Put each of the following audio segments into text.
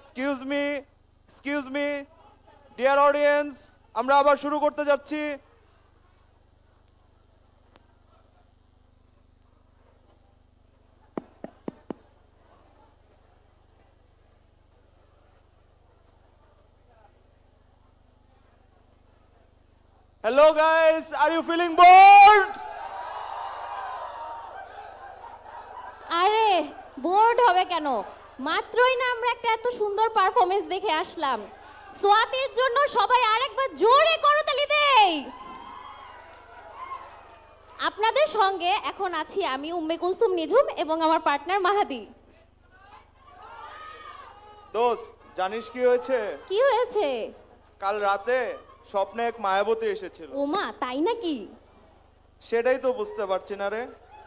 Excuse me dear audience, আমরা আবার শুরু করতে যাচ্ছি। Hello guys, are you feeling bored? আরে বোর্ড হবে কেন? মাত্রই না আমরা একটা এত সুন্দর পারফরমেন্স দেখে আসলাম। সোয়াতির জন্য সবাই আরেকবার জোরে করতালি দেই। আপনাদের সঙ্গে এখন আছি আমি উম্মে কুলসুম নিঝুম এবং আমার পার্টনার মাহাদি। দোস্ত, জানিস কি হয়েছে? কি হয়েছে? কাল রাতে স্বপ্নে এক মায়াবতী এসেছিল। ওমা, তাই নাকি? সেটাই তো বুঝতে পারছি না রে,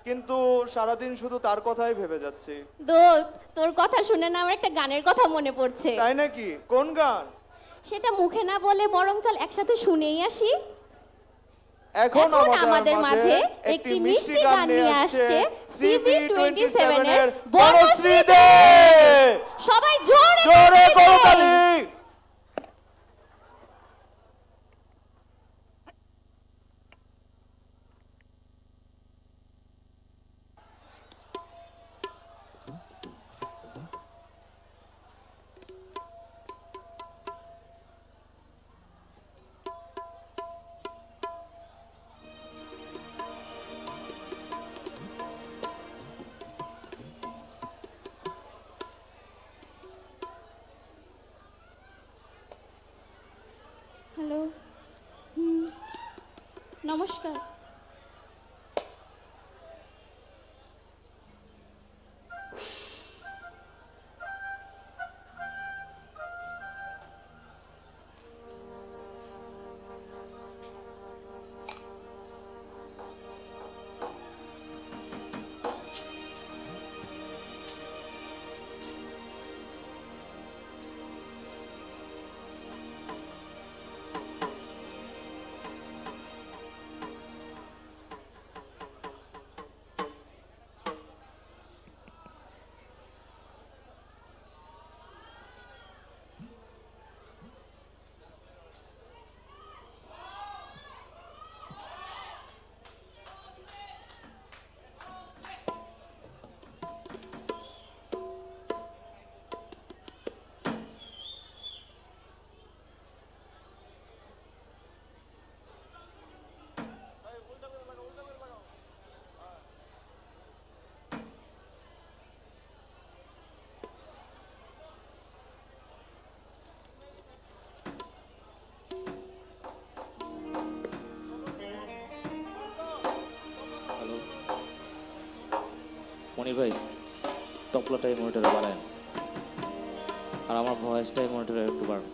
কিন্তু সারাদিন শুধু তার কথাই ভেবে যাচ্ছি। দোস্ত, তোর কথা শুনে না আমার একটা গানের কথা মনে পড়ছে। তাই নাকি? কোন গান? সেটা মুখে না বলে বরং চল একসাথে শুনেই আসি। এখন আমাদের মাঝে একটি মিষ্টি গান নিয়ে আসছে CV27 এর বনশ্রী দে। সবাই জোরে জোরে করতালি। হ্যালো, নমস্কার। হ্যালো মনির ভাই, তবলাটাই মনিটরে বাড়ায় আর আমার ভয়েসটাই মনিটরে একটু বাড়ান।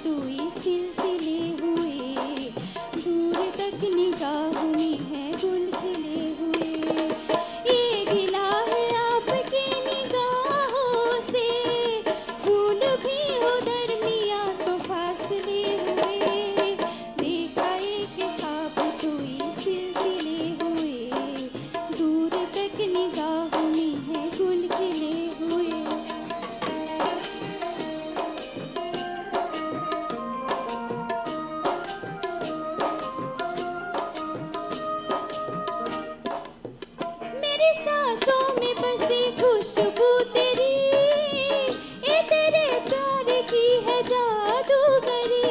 तू सिलसिले हुए दूर तक निगाहों जादूगरी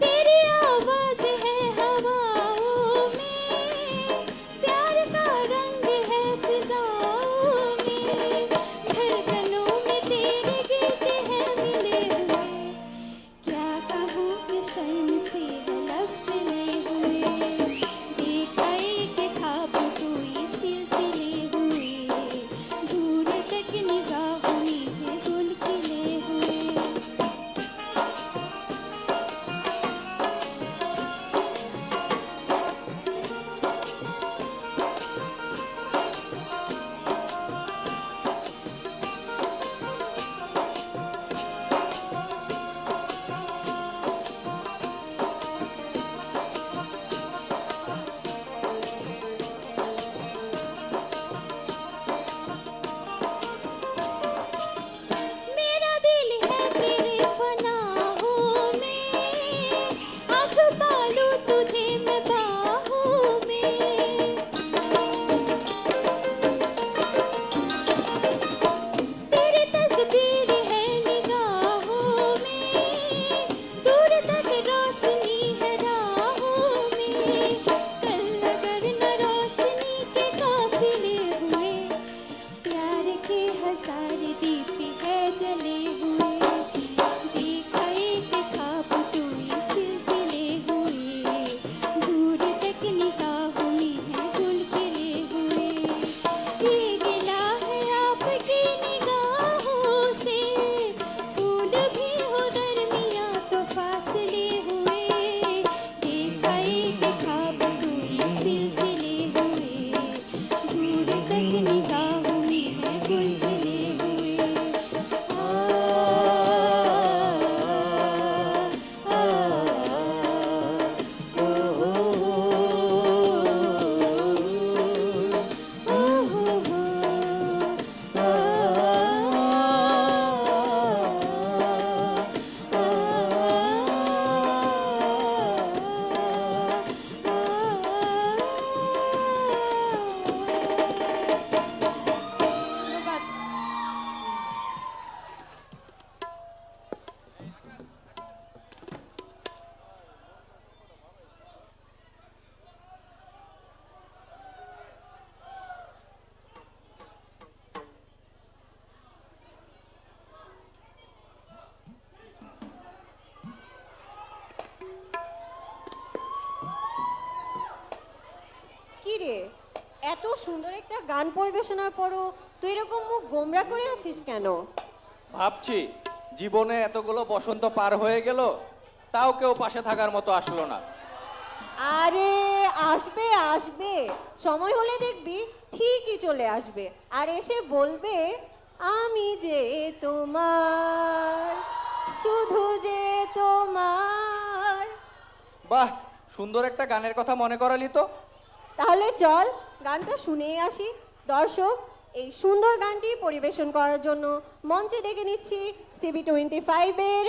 तेरी आवाज है हवाओं में प्यार का रंग है फिजाओं में धड़कनों में तेरे गीत हैं मिले हुए क्या कहूँ कि शर्म से है लफ्ज़ ले हुए देखा एक ख्वाब कोई सिलसिले हुए दूर तक निगाहों में है गुल खिले हुए मेरा दिल है तेरे पनाहों में आ छुपा लूं तुझे मैं बाहों में तेरी तस्वीर है निगाहों में दूर तक रोशनी है राहों में कल अगर न रोशनी के काफिले हुए प्यार के हजार दीप है जले हुए देखा एक ख्वाब तू ये सिलसिले हुए दूर तक निगाहों में है गुल खिले हुए ये गिला है आपकी निगाहों से फूल भी हो दरमियां तो फासले हुए देखा एक ख्वाब तू ये सिलसिले हुए दूर तक निगाहों में है गुल खिले हुए কি রে এত সুন্দর একটা গান পরিবেশনার পরও তুই এরকম মুখ গোমরা করে আছিস কেন? ভাবছি জীবনে এতগুলো বসন্ত পার হয়ে গেল তাও কেউ পাশে থাকার মতো আসলো না। আরে আসবে আসবে, সময় হলে দেখবি ঠিকই চলে আসবে আর এসে বলবে আমি যে তোমার, শুধু যে তোমার। বাহ, সুন্দর একটা গানের কথা মনে করালি তো। তাহলে চল গানটা শুনেই আসি। দর্শক, এই সুন্দর গানটি পরিবেশন করার জন্য মঞ্চে ডেকে নিচ্ছি CB25 এর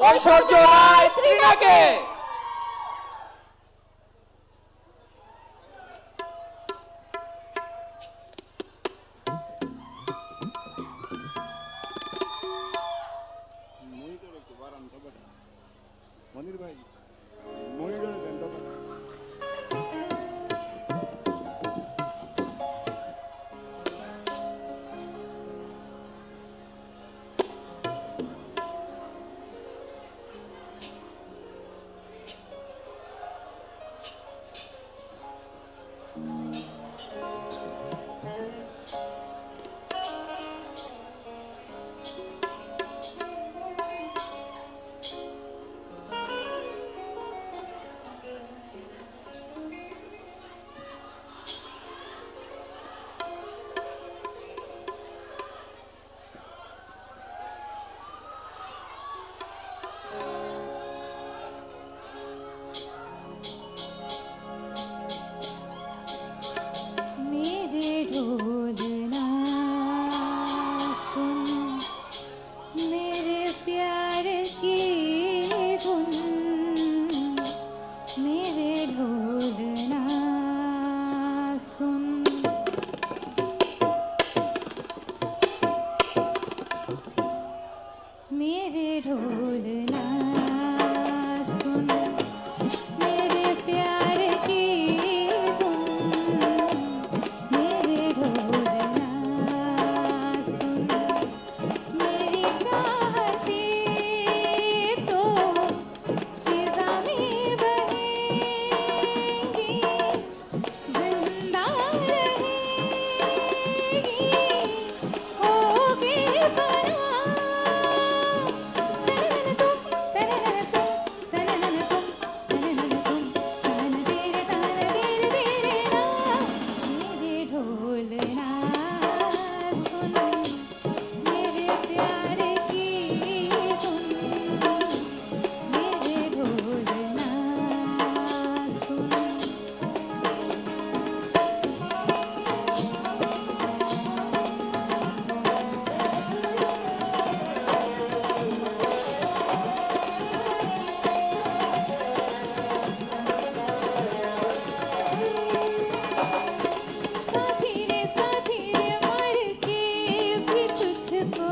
ঐশ্বর্য রায় ত্রিনাকে। মনির ভাই মনির দেন তো। ढोलना सुन मेरे प्यार की धुन मेरे ढोलना सुन मेरी चाहती तो फिजा में बहेंगी जिंदा रहेगी होगी बना साथी रे मर के भी तुझको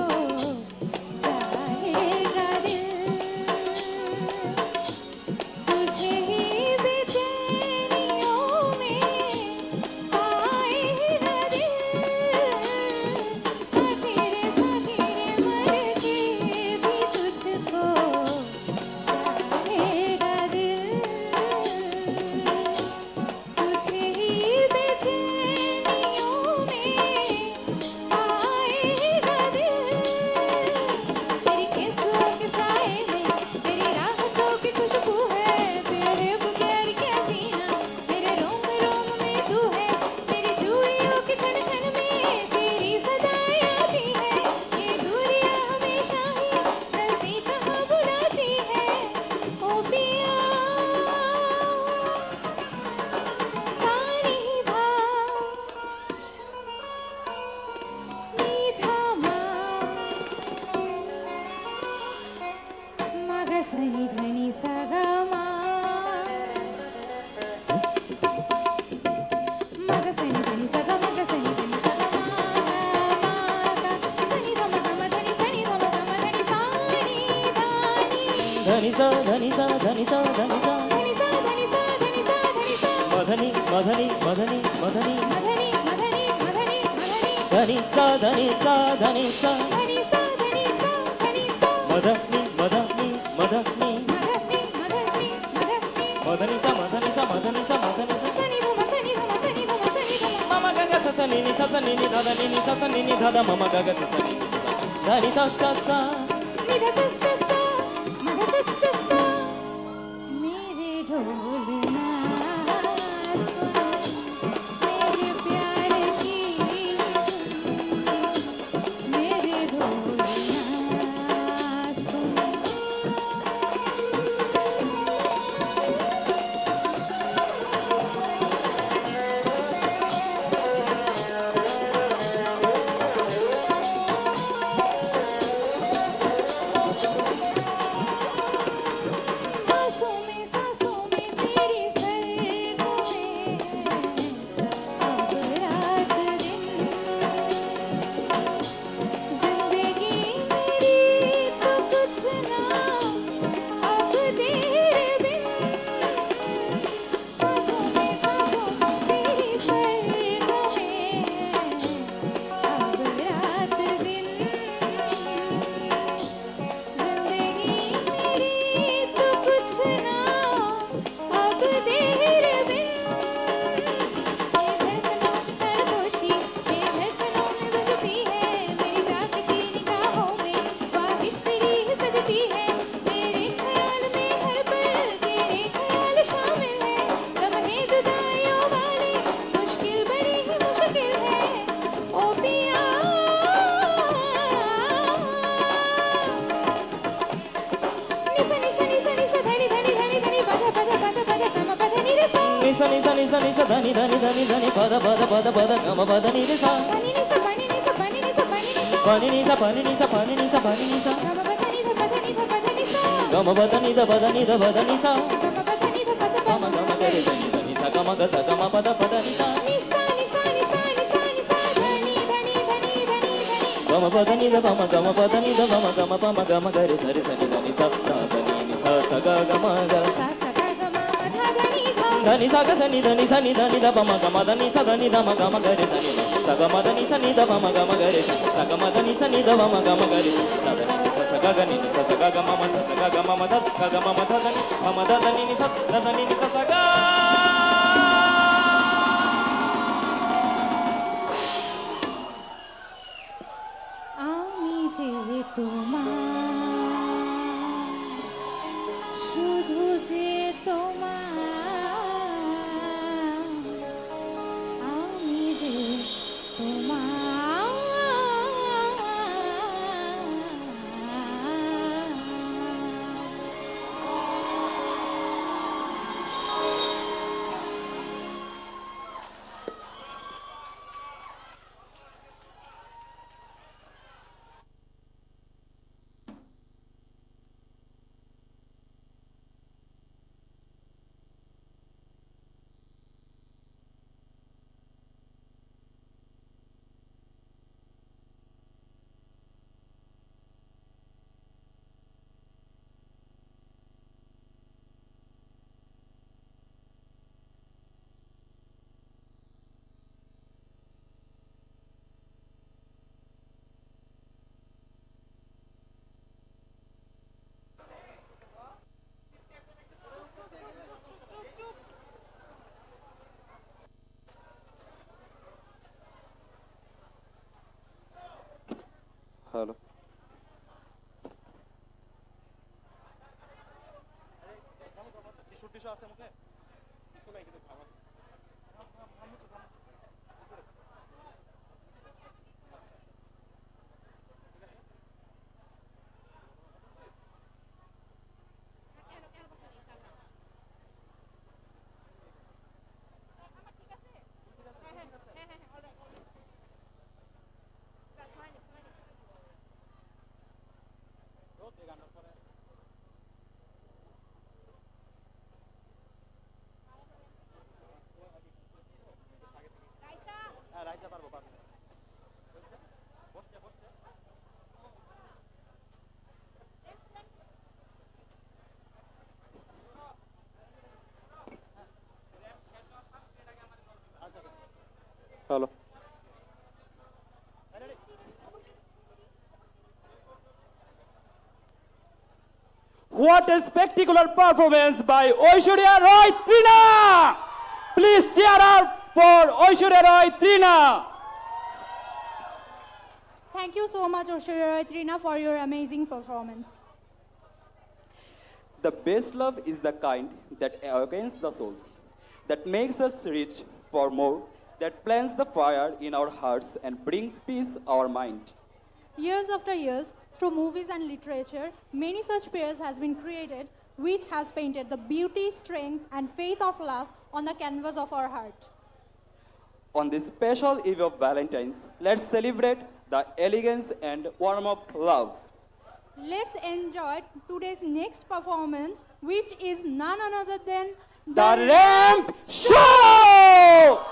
चाहेगा दिल तुझे ही बेचैनियों में पाएगा दिल साथी रे मर के भी तुझको चाहेगा दिल तुझे ही बेचैनियों में आएगा दिल तेरी केसों के साए में तेरी राहतों की खुशबू है तेरे बगैर क्या जीना मेरे रोम रोम में तू है मेरी चूड़ियों के खन खन में तेरी सदाएं आती है ये दूरियां हमेशा ही नजदीक कहाँ बुलाती है ओ पिया सारी धा नीधा मग सनी धनी सगा मग सनी धनी सगा मग सनी धनी सगा सनी धम धम धनी सनी धम धम धनी सानी धानी धनी सा धनी सा धनी सा धनी सा धनी सा धनी सा धनी सा धनी सा मधनी मधनी मधनी मधनी मधनी मधनी मधनी मधनी धनी सा धनी सा धनी सा धनी सा धनी सा धनी सा मधनी मधनी मधनी मधनी मधनी मधनी मधनी सा मधनी सा मधनी सा मधनी सा सनी धम सनी धम सनी धम सनी धम mama gaga sa sa ni sa sa ni da ni sa sa ni da da mama gaga sa sa ni sa da ni sa sa sa निधा सा सा सा मध सा सा सा मेरे ढोलना सुन मेरे प्यार की धुन मेरे ढोलना सुन सांसों में तेरी सरगों में अब रात दिन जिंदगी मेरी तो कुछ ना अब तेरे बिन सांसों में तेरी सरगों में अब रात दिन जिंदगी मेरी तो कुछ ना अब तेरे बिन ये धड़कनों की सरगोशी मेरी धड़कनों में बजती है मेरी जागती निगाहों में ख्वाहिश तेरी ही सजती है मेरे ख्याल में हर पल तेरे ख्याल शामिल है लम्हे जुदाइयों वाले मुश्किल बड़ी ही मुश्किल है ओ पिया निसा धनी धनी धनी धनी पध पध पध पध कम पध नि रे सा ni sa ni sa ni sa ni sa धनी धनी धनी धनी पद पद पद पद गम पद ni रे सा धनी नि सा पानी नि सा पानी नि सा पानी नि सा पानी ni sa पानी ni sa पानी ni sa पानी ni sa गम पध नि ध पध नि ध पध नि सा गम पद ni da पद ni da पद ni sa गम पध नि ध पध गम गम गरे धनी सा गम ग सा गम पद पद ni sa नि सा नि सा नि सा नि सा नि सा धनी धनी धनी धनी धनी గమ పద నిద పమ గమ పద నిద పమ గమ పమ గమ గరి సరి సని దని స ద ని ని స స గ గ మ గ sa sa ga ga ma ma dha dha ni dha. ధని స గ సని దని సని దని ద పమ గమ దని స దని ద మ గమ గరి సని ద స గ మ దని సని ద పమ గమ గరి స స గ మ దని సని ద పమ గమ గరి స ద ని ని స స గ గ ని ని స స గ గ మ మ స స గ గ మ మ ధ గ గ మ మ ధ ధ ని మ మ ధ ధ ని ని స ద ధ ని ని స స గ আমি যে তোমার শুধু যে তোমার আমি যে hello hello What a spectacular performance by Aishwarya Roy Trina! Please cheer up for Aishwarya Roy Trina! Thank you so much, Aishwarya Roy Trina, for your amazing performance. The best love is the kind that awakens the souls, that makes us reach for more, that plants the fire in our hearts and brings peace our mind. Years after years, through movies and literature, many such pairs has been created, which has painted the beauty, strength, and faith of love on the canvas of our heart. On this special eve of Valentine's, let's celebrate the elegance and warmth of love. Let's enjoy today's next performance, which is none other than The Ramp Show!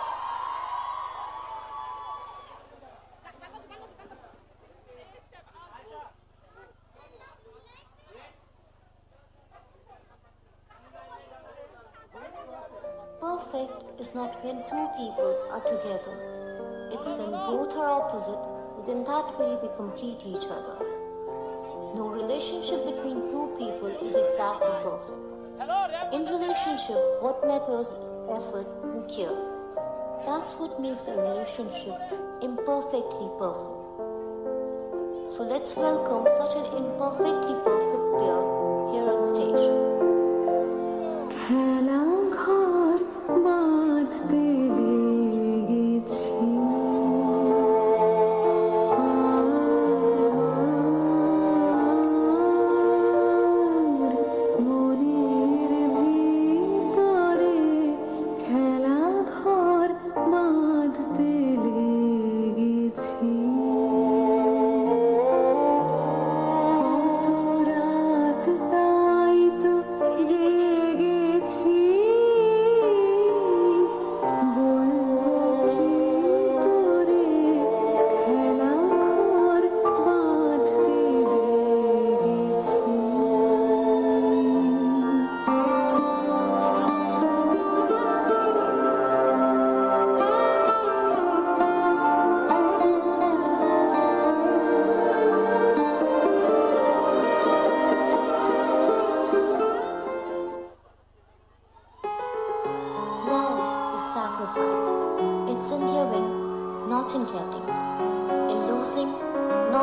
Perfect is not when two people are together. It's when both are opposite, but in that way they complete each other. No relationship between two people is exactly perfect. In relationship, what matters is effort and care. That's what makes a relationship imperfectly perfect. So let's welcome such an imperfectly perfect pair here on stage. খেলা ঘর বাঁধতে লেগেছি আমার মনের ভিতরে খেলা ঘর বাঁধতে লেগেছি কত রাত তাই তো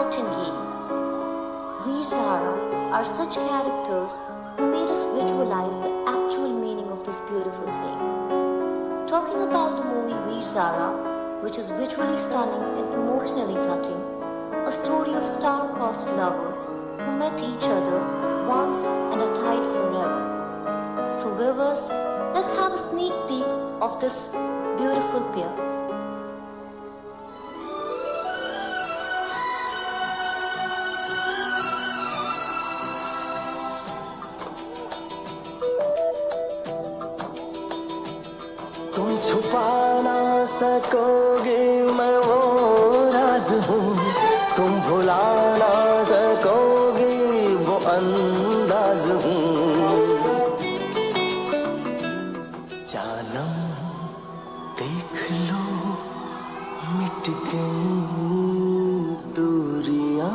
Martin Gay. Veer Zara are such characters who made us visualize the actual meaning of this beautiful saying. Talking about the movie Veer Zara, which is visually stunning and emotionally touching, a story of star-crossed lovers who met each other once and are tied forever. So viewers, let's have a sneak peek of this beautiful pair. तुम छुपा ना सकोगे मैं वो राज हूँ तुम भुला ना सकोगे वो अंदाज हूँ जानम देख लो मिट गई दूरियां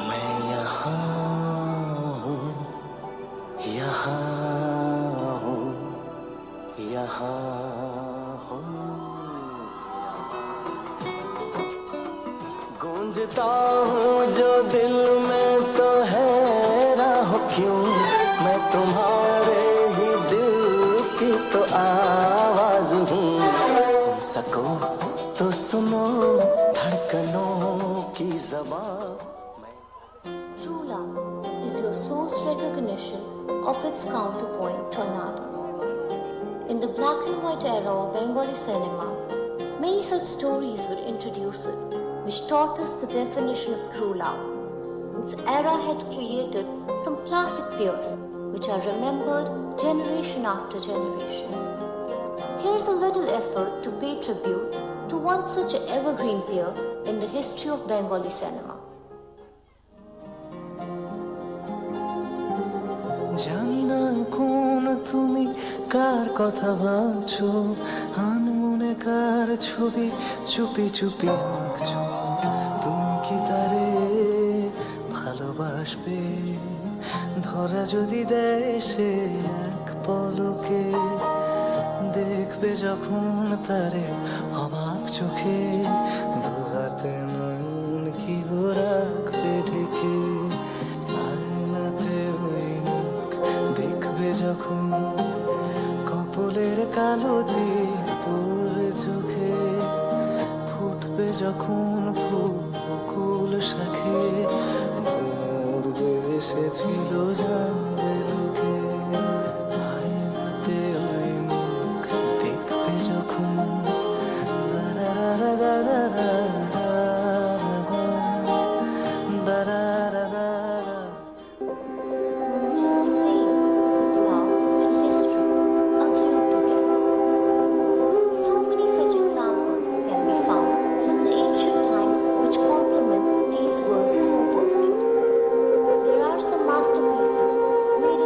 मैं यहाँ हूँ यहाँ गूंजता हूँ जो दिल में तो हैरान हो क्यों मैं तुम्हारे ही दिल की तो आवाज हूँ सुन सको तो सुनो धड़कनों की ज़बान True love is your soul's recognition of its counterpoint, tornado. In the black and white era of Bengali cinema, many such stories were introduced, which taught us the definition of true love. This era had created some classic pairs, which are remembered generation after generation. Here's a little effort to pay tribute to one such an evergreen pair in the history of Bengali cinema. জানি না কোন তুমি কার কথা ভাবছো আনমনে কার ছবি চুপি চুপি আঁকছো তুমি কি তারে ভালোবাসবে ধরা যদি দেয় সে এক পলকে দেখবে যখন তারে অবাক চোখে দুহাতে নয়ন কি গো রাখবে ঢেকে আয়নাতে ওই মুখ দেখবে যখন কপলের কালো দিল পড়বে চোখে ফুটবে যখন ফুল শাখে ভোর যে এসেছিল জানবে লোকে আয়নাতে ওই মুখ দেখবে যখন দারারা দারারা দারারা There's a saying that love and history are glued together. So many such examples can be found from the ancient times which complement these words so perfect. There are some masterpieces made in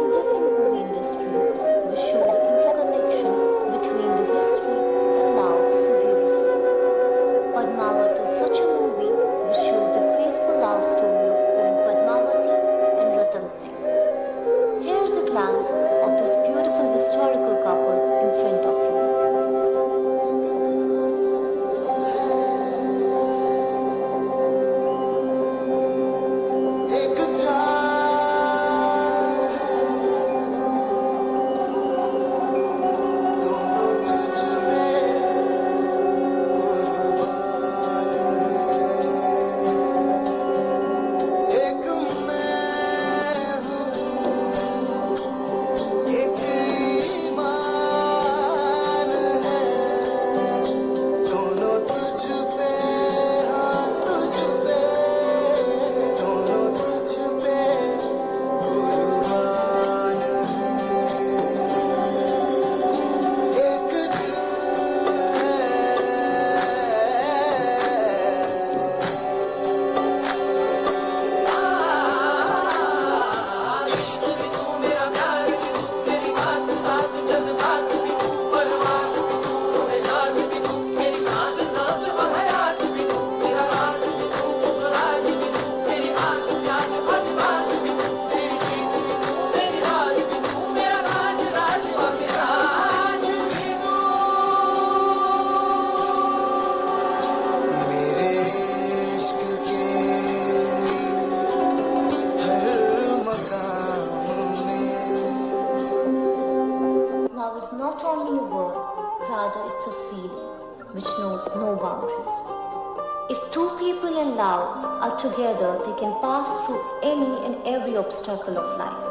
two people in love are together, they can pass through any and every obstacle of life.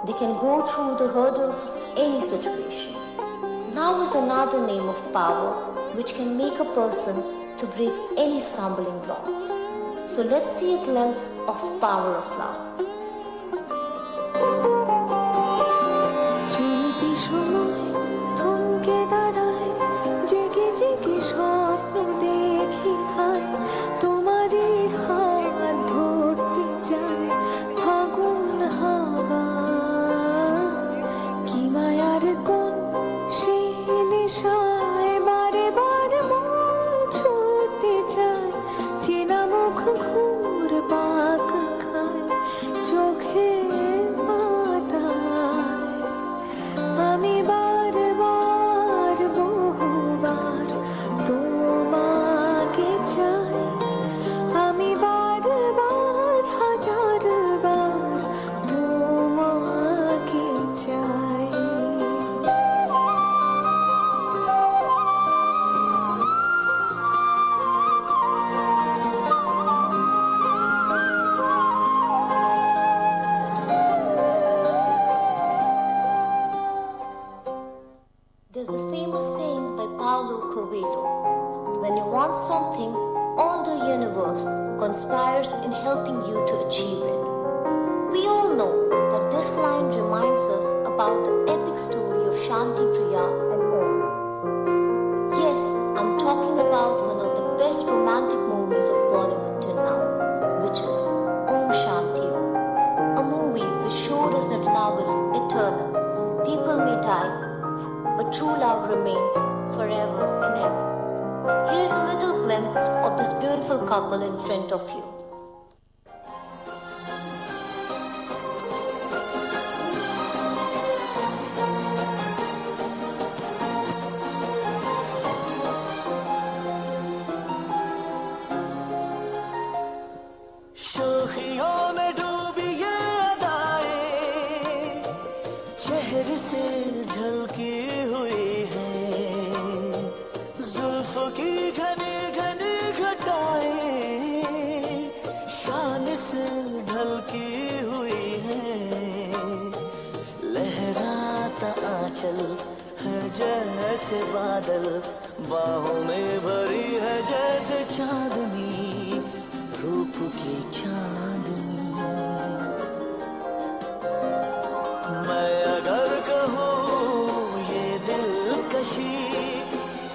They can go through the hurdles of any situation. Love is another name of power which can make a person to break any stumbling block. So let's see a glimpse of power of love. চলতি সময় থমকে দাঁড়ায়, জেগে জেগে স্বপ্ন দেখি হায়, তোমারই হাত ধরতে যায় ফাগুন হাওয়া। কি মায়ার কোন সেই নেশায় বারে বারে মন ছুঁতে চায়, চেনা মুখ ঘুর পাক খায় চোখের পাতায়। আমি বারবার বহুবার তোমাকে চাই, আমি বারবার হাজারবার তোমাকে চাই। There's a famous saying by Paulo Coelho: when you want something, all the universe conspires in helping you to achieve it. We all know that this line reminds us about the epic story of Shanti Priya and Om. Yes, I'm talking about one of the best romantic movies of Bollywood till now, which is Om Shanti Om, a movie which showed us that love is eternal. People may die, but true love remains forever and ever. Here's a little glimpse of this beautiful couple in front of you. शोखियों में डूबी ये अदाएं चेहरे से झलकी हुई है, जुल्फों की घनी घनी घटाएं शान से ढलकी हुई है। लहराता आंचल है जैसे बादल, बाहों में भरी है जैसे चांदनी, रूप की चांदनी। मैं अगर कहूँ ये दिलकशी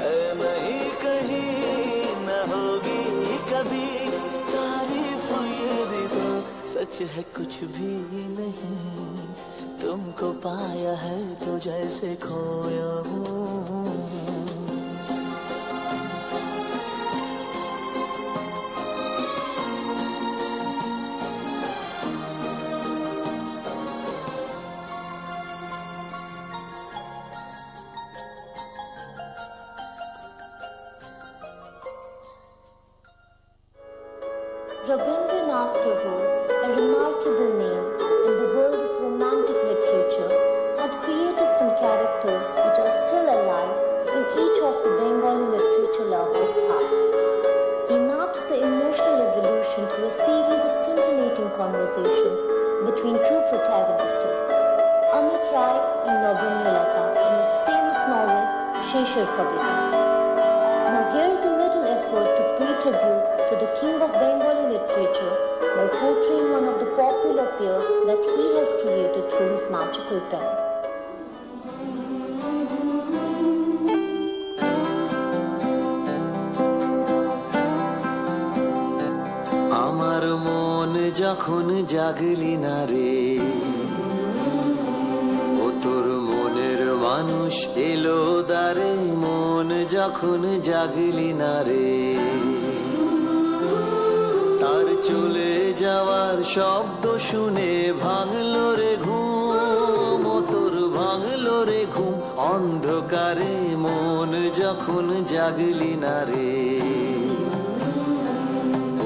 है नहीं कहीं न होगी कभी, तारीफ ये भी तो सच है कुछ भी नहीं। तुमको पाया है तो जैसे खोया हूँ। Rabindranath Tagore, a remarkable name in the world of romantic literature, had created some characters which are still alive in each of the Bengali literature lovers' heart. He maps the emotional evolution through a series of scintillating conversations between two protagonists, Amit Rai and Lavanya Lata, in his famous novel Sheshar Kavita. Now here's a little effort to pay tribute to the king of Bengali literature by portraying one of the popular peer that he has created through his magical pen. আমার মন যখন জাগলি না রে, ও তোর মনের মানুষ এলো দ্বারে, মন যখন জাগলি না রে, তার চলে যাওয়ার শব্দ শুনে ভাঙলো রে ঘুম, ও তোর ভাঙলো রে ঘুম অন্ধকারে, মন যখন জাগলি না রে,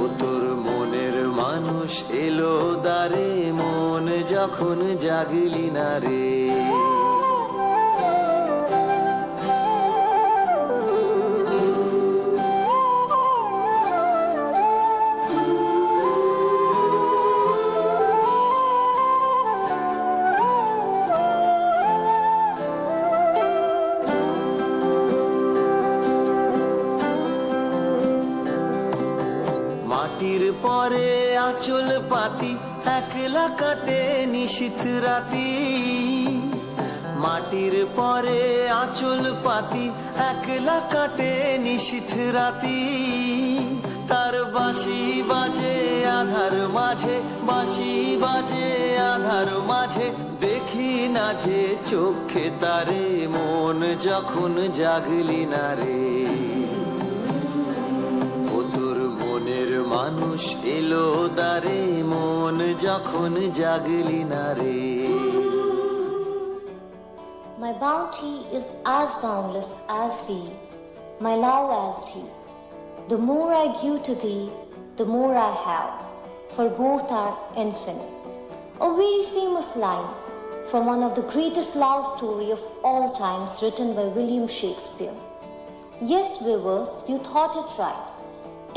ও তোর মনের মানুষ এলো দ্বারে, মন যখন জাগলি না রে। মাটির পরে আঁচল পাতি একলা কাটে নিশীথ রাতি মাটির পরে আঁচল পাতি একলা কাটে নিশীথ রাতি তার বাঁশি বাজে আধার মাঝে বাঁশি বাজে আধার মাঝে দেখি না যে চোখে তারে মন যখন জাগলি না রে ও তোর মনের মানুষ এলো দারে মন যখন জাগলি না রে My bounty is as boundless as sea, my love as deep. The more I give to thee, the more I have, for both are infinite. A very famous line from one of the greatest love story of all times written by William Shakespeare. Yes, viewers, you thought it right.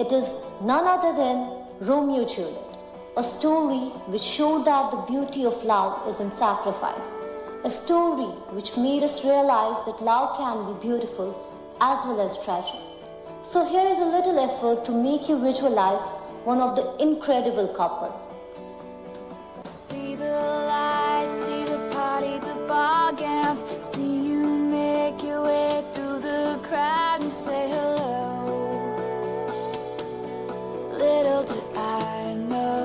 It is none other than Romeo and Juliet, a story which showed that the beauty of love is in sacrifice. A story which made us realize that love can be beautiful as well as tragic. So here is a little effort to make you visualize one of the incredible couple. See the lights, see the party, the ball gowns. See you make your way through the crowd and say hello. Little did I know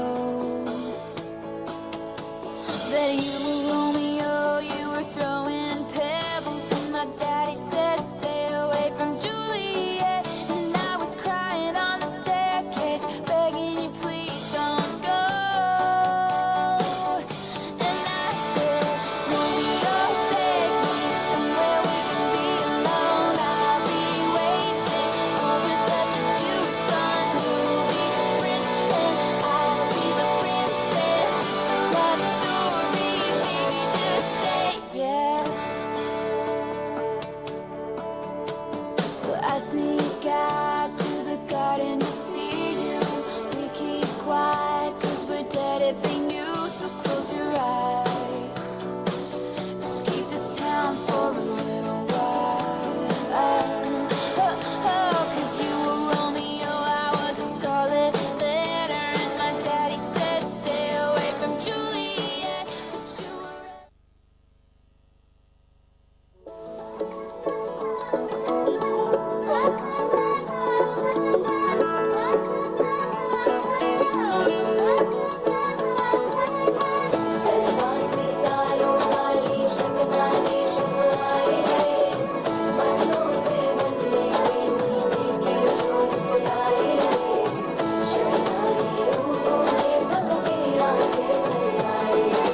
that you were Romeo, you were throwing pebbles, and my daddy said stay away from Juliet, and I was crying on the staircase, begging you please don't go. And I said, Romeo, take me somewhere we can be alone. I'll be waiting. All there's left to do is run. You'll be the prince and I'll be the princess. It's a love story, baby, just say yes. So I sneak out to the garden to see you. We keep quiet 'cause we're dead if they knew. So close your eyes. Just keep this town for a little while. Oh, 'cause you were Romeo, I was a scarlet letter, and my daddy said stay away from Juliet, but you were.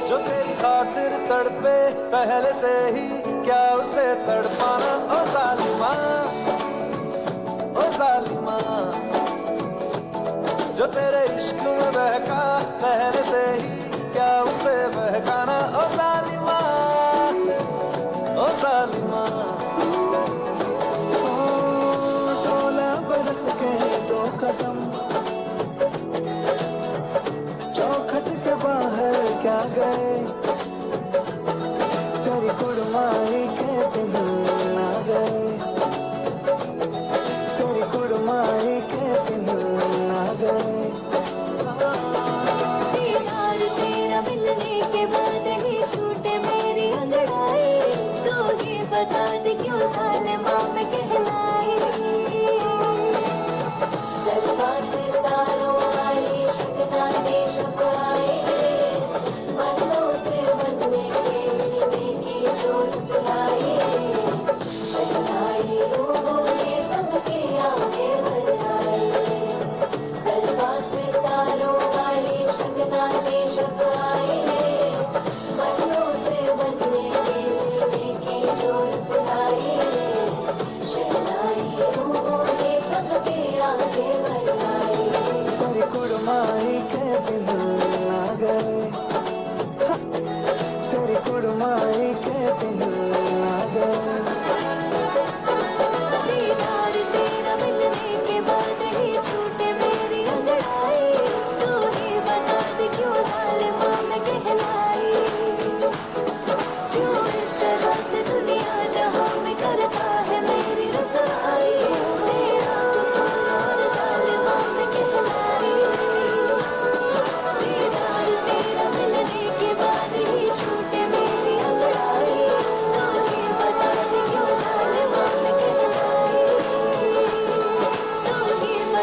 जो तेरी खातिर तड़पे पहले से ही क्या उसे तड़पाना ओ जालिमा जो तेरे इश्क में बहका पहले से ही क्या उसे बहकाना ओ जालिमा ओ जालिमा 16 बरस के 2 कदम चौखट के बाहर क्या गए तेरी कुड़माई के दिन आ गए तेरी कुड़माई के दिन आ गए यार तेरा मिलने के बाद ही छू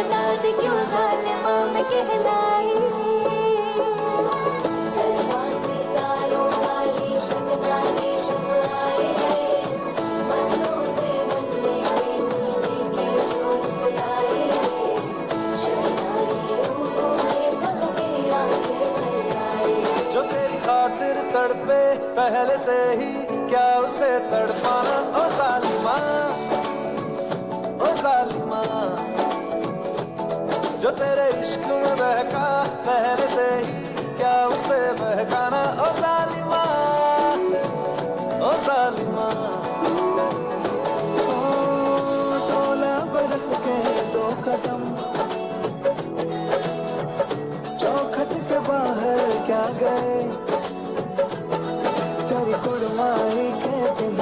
बता दे क्यों जालिमा मैं कहलाई सलमा सितारों वाली शहनाई शहनाई मनों से बनने के जोर बुलाए शहनाई मुझे सबके आंखें बनाए जो तेरी खातिर तड़पे पहले से ही क्या उसे तड़पाना ओ जालिमा जो तेरे इश्क में बहका पहले से ही क्या उसे बहकाना ओ जालिमा ओ जालिमा 16 बरस के 2 कदम चौखट के बाहर क्या गए तेरी कुड़माई के दिन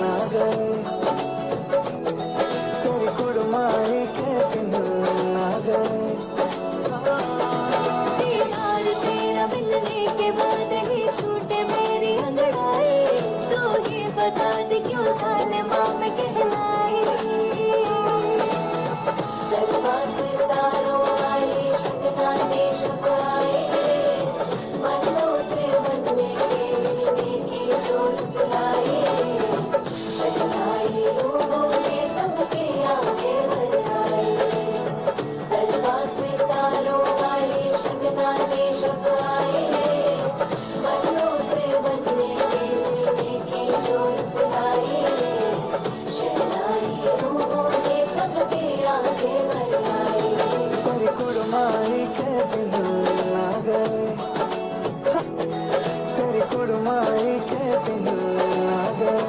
ना गए तेरी कुड़माई के दिन ना गए दीदार तेरा मिलने के बाद ही छूटे मेरी अंगड़ाई तू ही बता दे क्यों जालिमा मैं कहलाई सलमा सितारों वाली शहनाई शहनाई मनों से बनने के जोर बुलाए शहनाई मुझे सबके आंखें बनाए सलमा सितारों वाली शहनाई शहनाई मनों से बनने के जोर बुलाए शहनाई मुझे सबके आंखें बनाए तेरी कुड़माई के दिन ना गए तेरी कुड़माई के दिन ना गए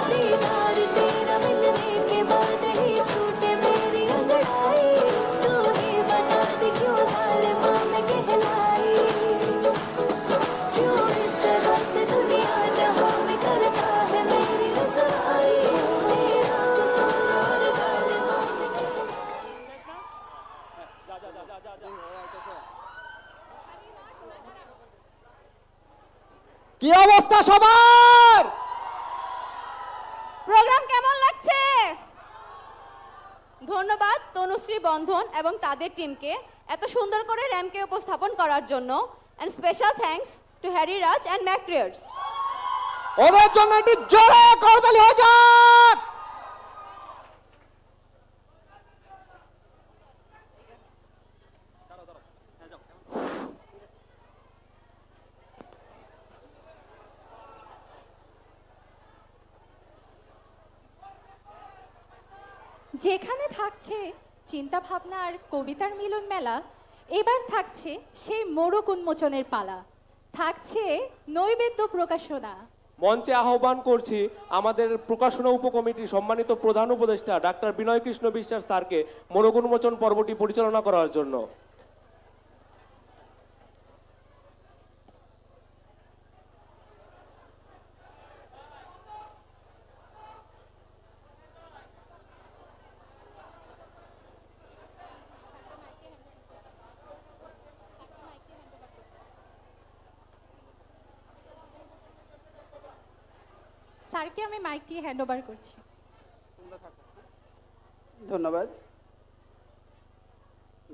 दीदार तेरा मिलने के बाद ही छूटे मेरी अंगड़ाई तू ही बता दे क्यों जालिमा मैं कहलाई क्यों इस तरह से दुनिया जहां में करता है मेरी रसवाई तेरा कसूर और जालिमा मैं কি অবস্থা সবার? প্রোগ্রাম কেমন লাগছে? ধন্যবাদ তনুশ্রী বন্ধন এবং তাদের টিমকে এত সুন্দর করে র্যাম্পকে উপস্থাপন করার জন্য and special thanks to Harry Raj and ম্যাক্রিয়ার্স। ওদের জন্য একটি জোরে করতালি হয়ে যাক। যেখানে থাকছে চিন্তা ভাবনা আর কবিতার মিলন মেলা, এবার থাকছে সেই মোড়ক উন্মোচনের পালা, থাকছে নৈবেদ্য প্রকাশনা। মঞ্চে আহ্বান করছি আমাদের প্রকাশনা উপকমিটির সম্মানিত প্রধান উপদেষ্টা ডাক্তার বিনয় কৃষ্ণ বিশ্বাস স্যারকে মোড়ক উন্মোচন পর্বটি পরিচালনা করার জন্য। স্যারকে আমি মাইকটি হ্যান্ড ওভার করছি। ধন্যবাদ।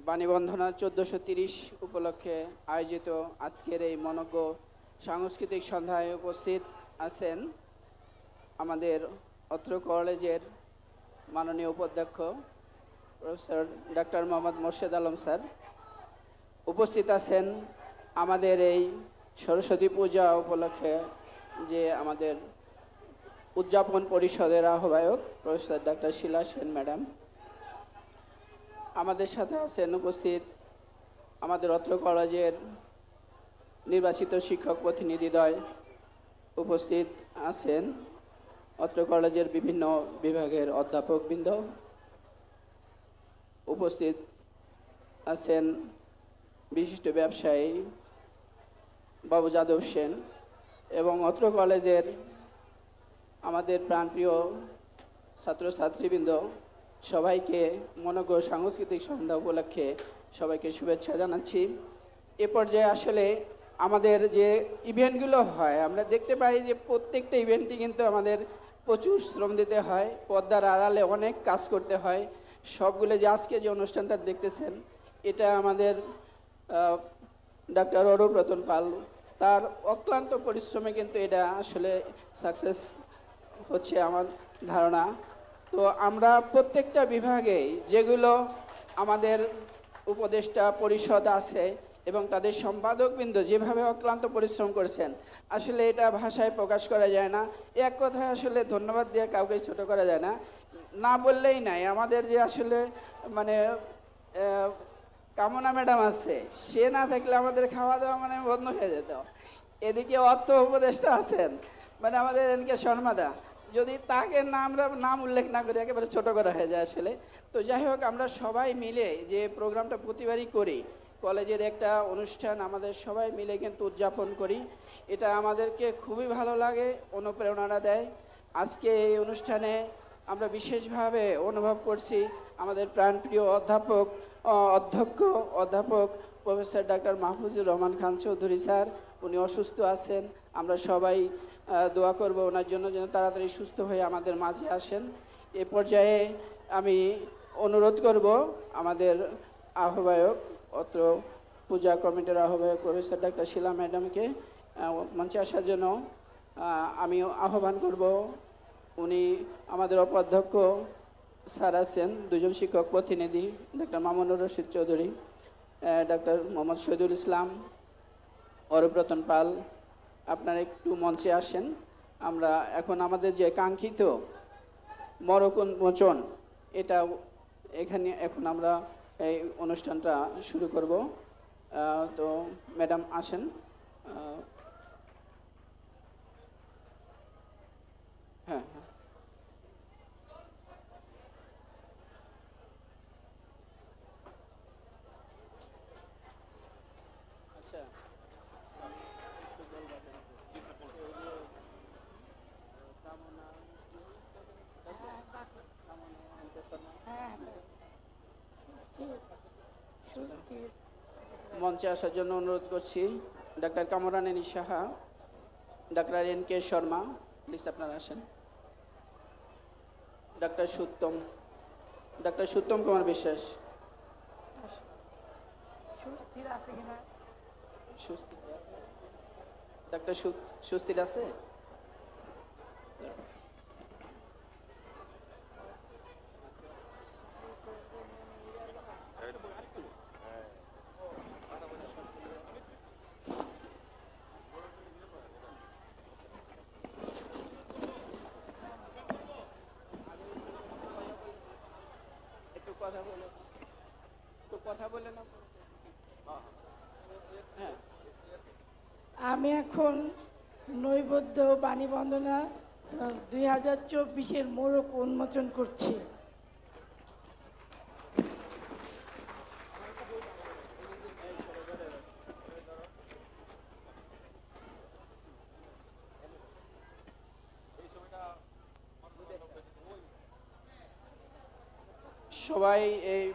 বাণীবন্ধনা 1430 উপলক্ষে আয়োজিত আজকের এই মনোজ্ঞ সাংস্কৃতিক সন্ধ্যায় উপস্থিত আছেন আমাদের অত্র কলেজের মাননীয় উপাধ্যক্ষ professor doctor Mohammad Morshed Alam sir. উপস্থিত আছেন আমাদের এই সরস্বতী পূজা উপলক্ষে যে আমাদের উদযাপন পরিষদের আহ্বায়ক প্রফেসর ডাক্তার শিলা সেন ম্যাডাম। আমাদের সাথে আছেন উপস্থিত আমাদের অত্র কলেজের নির্বাচিত শিক্ষক প্রতিনিধিদ্বয়। উপস্থিত আছেন অত্র কলেজের বিভিন্ন বিভাগের অধ্যাপকবৃন্দ। উপস্থিত আছেন বিশিষ্ট ব্যবসায়ী বাবু যাদব সেন এবং অত্র কলেজের আমাদের প্রাণপ্রিয় ছাত্রছাত্রীবৃন্দ। সবাইকে মনোজ্ঞ সাংস্কৃতিক সন্ধ্যা উপলক্ষে সবাইকে শুভেচ্ছা জানাচ্ছি। এ পর্যায়ে আসলে আমাদের যে ইভেন্টগুলো হয় আমরা দেখতে পাই যে প্রত্যেকটা ইভেন্টই কিন্তু আমাদের প্রচুর শ্রম দিতে হয়, পর্দার আড়ালে অনেক কাজ করতে হয়। সবগুলো যে আজকে যে অনুষ্ঠানটা দেখতেছেন, এটা আমাদের ডাক্তার অরূপ রতন পাল তার অক্লান্ত পরিশ্রমে কিন্তু এটা আসলে সাকসেস হচ্ছে আমার ধারণা। তো আমরা প্রত্যেকটা বিভাগে যেগুলো আমাদের উপদেষ্টা পরিষদ আছে এবং তাদের সম্পাদকবৃন্দ যেভাবে অক্লান্ত পরিশ্রম করেছেন, আসলে এটা ভাষায় প্রকাশ করা যায় না। এক কথায় আসলে ধন্যবাদ দিয়ে কাউকে ছোট করা যায় না, না বললেই নাই। আমাদের যে আসলে মানে কামনা ম্যাডাম আছে, সে না থাকলে আমাদের খাওয়া দাওয়া মানে বন্ধ হয়ে যেত। এদিকে অর্থ উপদেষ্টা আছেন মানে আমাদের এনকে শর্মাদা, যদি তাকে আমরা নাম উল্লেখ না করি একেবারে ছোট করা হয়ে যায় আসলে। তো যাই হোক, আমরা সবাই মিলে যে প্রোগ্রামটা প্রতিবারই করি, কলেজের একটা অনুষ্ঠান আমাদের সবাই মিলে কিন্তু উদযাপন করি, এটা আমাদেরকে খুবই ভালো লাগে, অনুপ্রেরণা দেয়। আজকে এই অনুষ্ঠানে আমরা বিশেষভাবে অনুভব করছি আমাদের প্রাণপ্রিয় অধ্যাপক professor doctor Mahfuzur Rahman Khan Chowdhury sir, উনি অসুস্থ আছেন। আমরা সবাই দোয়া করব ওনার জন্য যেন তাড়াতাড়ি সুস্থ হয়ে আমাদের মাঝে আসেন। এ পর্যায়ে আমি অনুরোধ করব আমাদের আহ্বায়ক, অত্র পূজা কমিটির আহ্বায়ক প্রফেসর ডাক্তার শিলা ম্যাডামকে মঞ্চে আসার জন্য আমি আহ্বান করব। উনি আমাদের উপাধ্যক্ষ স্যার আছেন, দুজন শিক্ষক প্রতিনিধি, ডাক্তার মামুনুর রশিদ চৌধুরী, ডাক্তার মোহাম্মদ শহীদুল ইসলাম, অরূপ রতন পাল, আপনারা একটু মঞ্চে আসেন। আমরা এখন আমাদের যে কাঙ্ক্ষিত মরক উন্মোচন, এটা এখানে এখন আমরা এই অনুষ্ঠানটা শুরু করব। তো ম্যাডাম আসেন। হ্যাঁ, আচ্ছা, মঞ্চে আসার জন্য অনুরোধ করছি doctor Kamrani Saha, doctor NK Sharma, please আপনারা আসেন। ডাক্তার সুত্তম কুমার বিশ্বাস, ডাক্তার সুস্থির আছে? কথা বলে না। হ্যাঁ, আমি এখন নৈবেদ্য বাণী বন্দনা 2024-এর মোড়ক উন্মোচন করছি। সবাই এই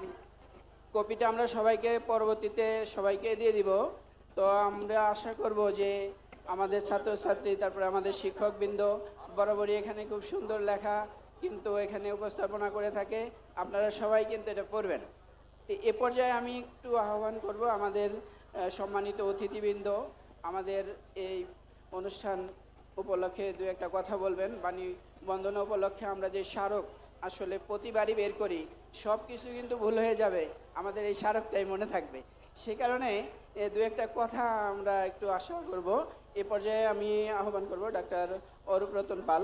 কপিটা আমরা সবাইকে পরবর্তীতে সবাইকে দিয়ে দিব। তো আমরা আশা করব যে আমাদের ছাত্রছাত্রী, তারপরে আমাদের শিক্ষকবৃন্দ বরাবরই এখানে খুব সুন্দর লেখা কিন্তু এখানে উপস্থাপনা করে থাকে, আপনারা সবাই কিন্তু এটা পড়বেন। তো এ পর্যায়ে আমি একটু আহ্বান করব আমাদের সম্মানিত অতিথিবৃন্দ আমাদের এই অনুষ্ঠান উপলক্ষে দু একটা কথা বলবেন। বাণী বন্দনা উপলক্ষে আমরা যে স্মারক আসলে প্রতিবারই বের করি, সব কিছু কিন্তু ভুল হয়ে যাবে, আমাদের এই স্মারকটাই মনে থাকবে। সে কারণে দু একটা কথা আমরা একটু আশা করব। এ পর্যায়ে আমি আহ্বান করব ডাক্তার অরূপ রতন পাল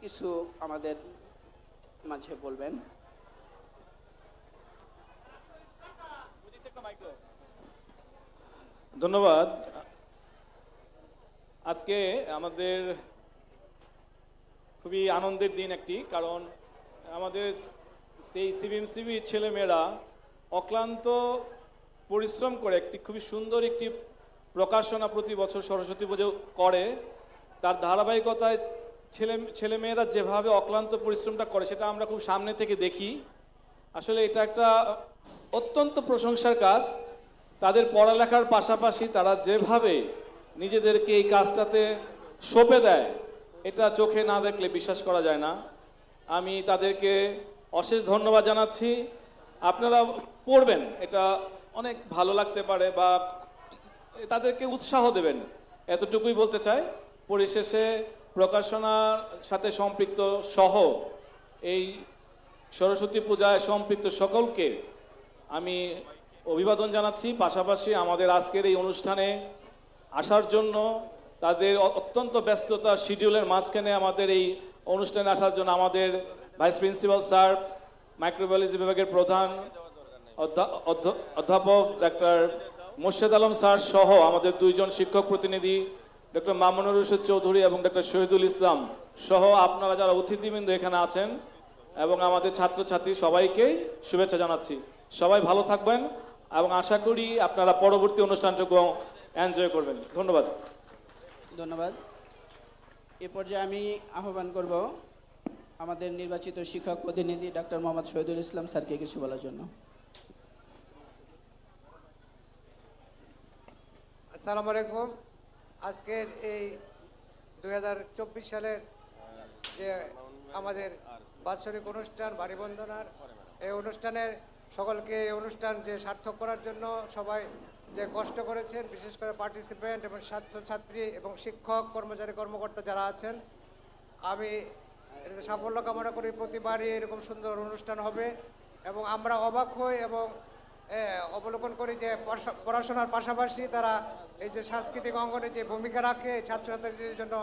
কিছু আমাদের মাঝে বলবেন। ধন্যবাদ। আজকে আমাদের খুবই আনন্দের দিন একটি, কারণ আমাদের সেই সিবিএমসিবি ছেলেমেয়েরা অক্লান্ত পরিশ্রম করে একটি খুবই সুন্দর একটি প্রকাশনা প্রতি বছর সরস্বতী পুজো করে। তার ধারাবাহিকতায় ছেলেমেয়েরা যেভাবে অক্লান্ত পরিশ্রমটা করে সেটা আমরা খুব সামনে থেকে দেখি। আসলে এটা একটা অত্যন্ত প্রশংসার কাজ। তাদের পড়ালেখার পাশাপাশি তারা যেভাবে নিজেদেরকে এই কাজটাতে সঁপে দেয়, এটা চোখে না দেখলে বিশ্বাস করা যায় না। আমি তাদেরকে অশেষ ধন্যবাদ জানাচ্ছি। আপনারা পড়বেন, এটা অনেক ভালো লাগতে পারে বা তাদেরকে উৎসাহ দেবেন, এতটুকুই বলতে চাই। পরিশেষে প্রকাশনার সাথে সম্পৃক্ত সহ এই সরস্বতী পূজায় সম্পৃক্ত সকলকে আমি অভিবাদন জানাচ্ছি। পাশাপাশি আমাদের আজকের এই অনুষ্ঠানে আসার জন্য, তাদের অত্যন্ত ব্যস্ততা শিডিউলের মাঝখানে আমাদের এই অনুষ্ঠানে আসার জন্য আমাদের ভাইস প্রিন্সিপাল স্যার, মাইক্রোবায়োলজি বিভাগের প্রধান অধ্যাপক ডাক্তার মোর্শেদ আলম স্যার সহ আমাদের দুইজন শিক্ষক প্রতিনিধি ডক্টর মামুনুর রশিদ চৌধুরী এবং ডক্টর শহীদুল ইসলাম সহ আপনারা যারা অতিথিবৃন্দ এখানে আছেন এবং আমাদের ছাত্রছাত্রী সবাইকে শুভেচ্ছা জানাচ্ছি। সবাই ভালো থাকবেন এবং আশা করি আপনারা পরবর্তী অনুষ্ঠানটুকু এনজয় করবেন। ধন্যবাদ। ধন্যবাদ। এ পর্যায়ে আমি আহ্বান করব আমাদের নির্বাচিত শিক্ষক প্রতিনিধি ডাক্তার মোহাম্মদ শহীদুল ইসলাম স্যারকে কিছু বলার জন্য। আসসালামু আলাইকুম। আজকের এই 2024 সালের যে আমাদের বাৎসরিক অনুষ্ঠান বাড়িবন্দনার এই অনুষ্ঠানের সকলকে এই অনুষ্ঠান যে সার্থক করার জন্য সবাই যে কষ্ট করেছেন, বিশেষ করে পার্টিসিপেন্ট এবং ছাত্রছাত্রী এবং শিক্ষক কর্মচারী কর্মকর্তা যারা আছেন, আমি এটাতে সাফল্য কামনা করি। প্রতিবারই এরকম সুন্দর অনুষ্ঠান হবে এবং আমরা অবাক হই এবং অবলোকন করি যে পড়াশোনার পাশাপাশি তারা এই যে সাংস্কৃতিক অঙ্গনে যে ভূমিকা রাখে ছাত্রছাত্রীদের জন্য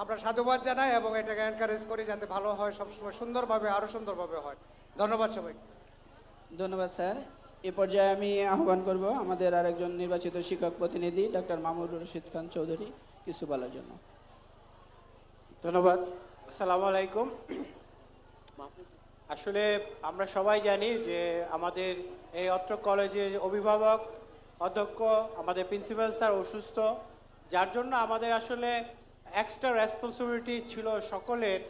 আমরা সাধুবাদ জানাই এবং এটাকে এনকারেজ করি যাতে ভালো হয়, সবসময় সুন্দরভাবে আরও সুন্দরভাবে হয়। ধন্যবাদ সবাইকে। ধন্যবাদ স্যার। এ পর্যায়ে আমি আহ্বান করব আমাদের আরেকজন নির্বাচিত শিক্ষক প্রতিনিধি ডাক্তার মামুনুর রশিদ খান চৌধুরী কিছু বলার জন্য। ধন্যবাদ। আসসালামু আলাইকুম। আসলে আমরা সবাই জানি যে আমাদের এই অত্র কলেজের অভিভাবক অধ্যক্ষ আমাদের প্রিন্সিপাল স্যার অসুস্থ, যার জন্য আমাদের আসলে এক্সট্রা রেসপন্সিবিলিটি ছিল সকলের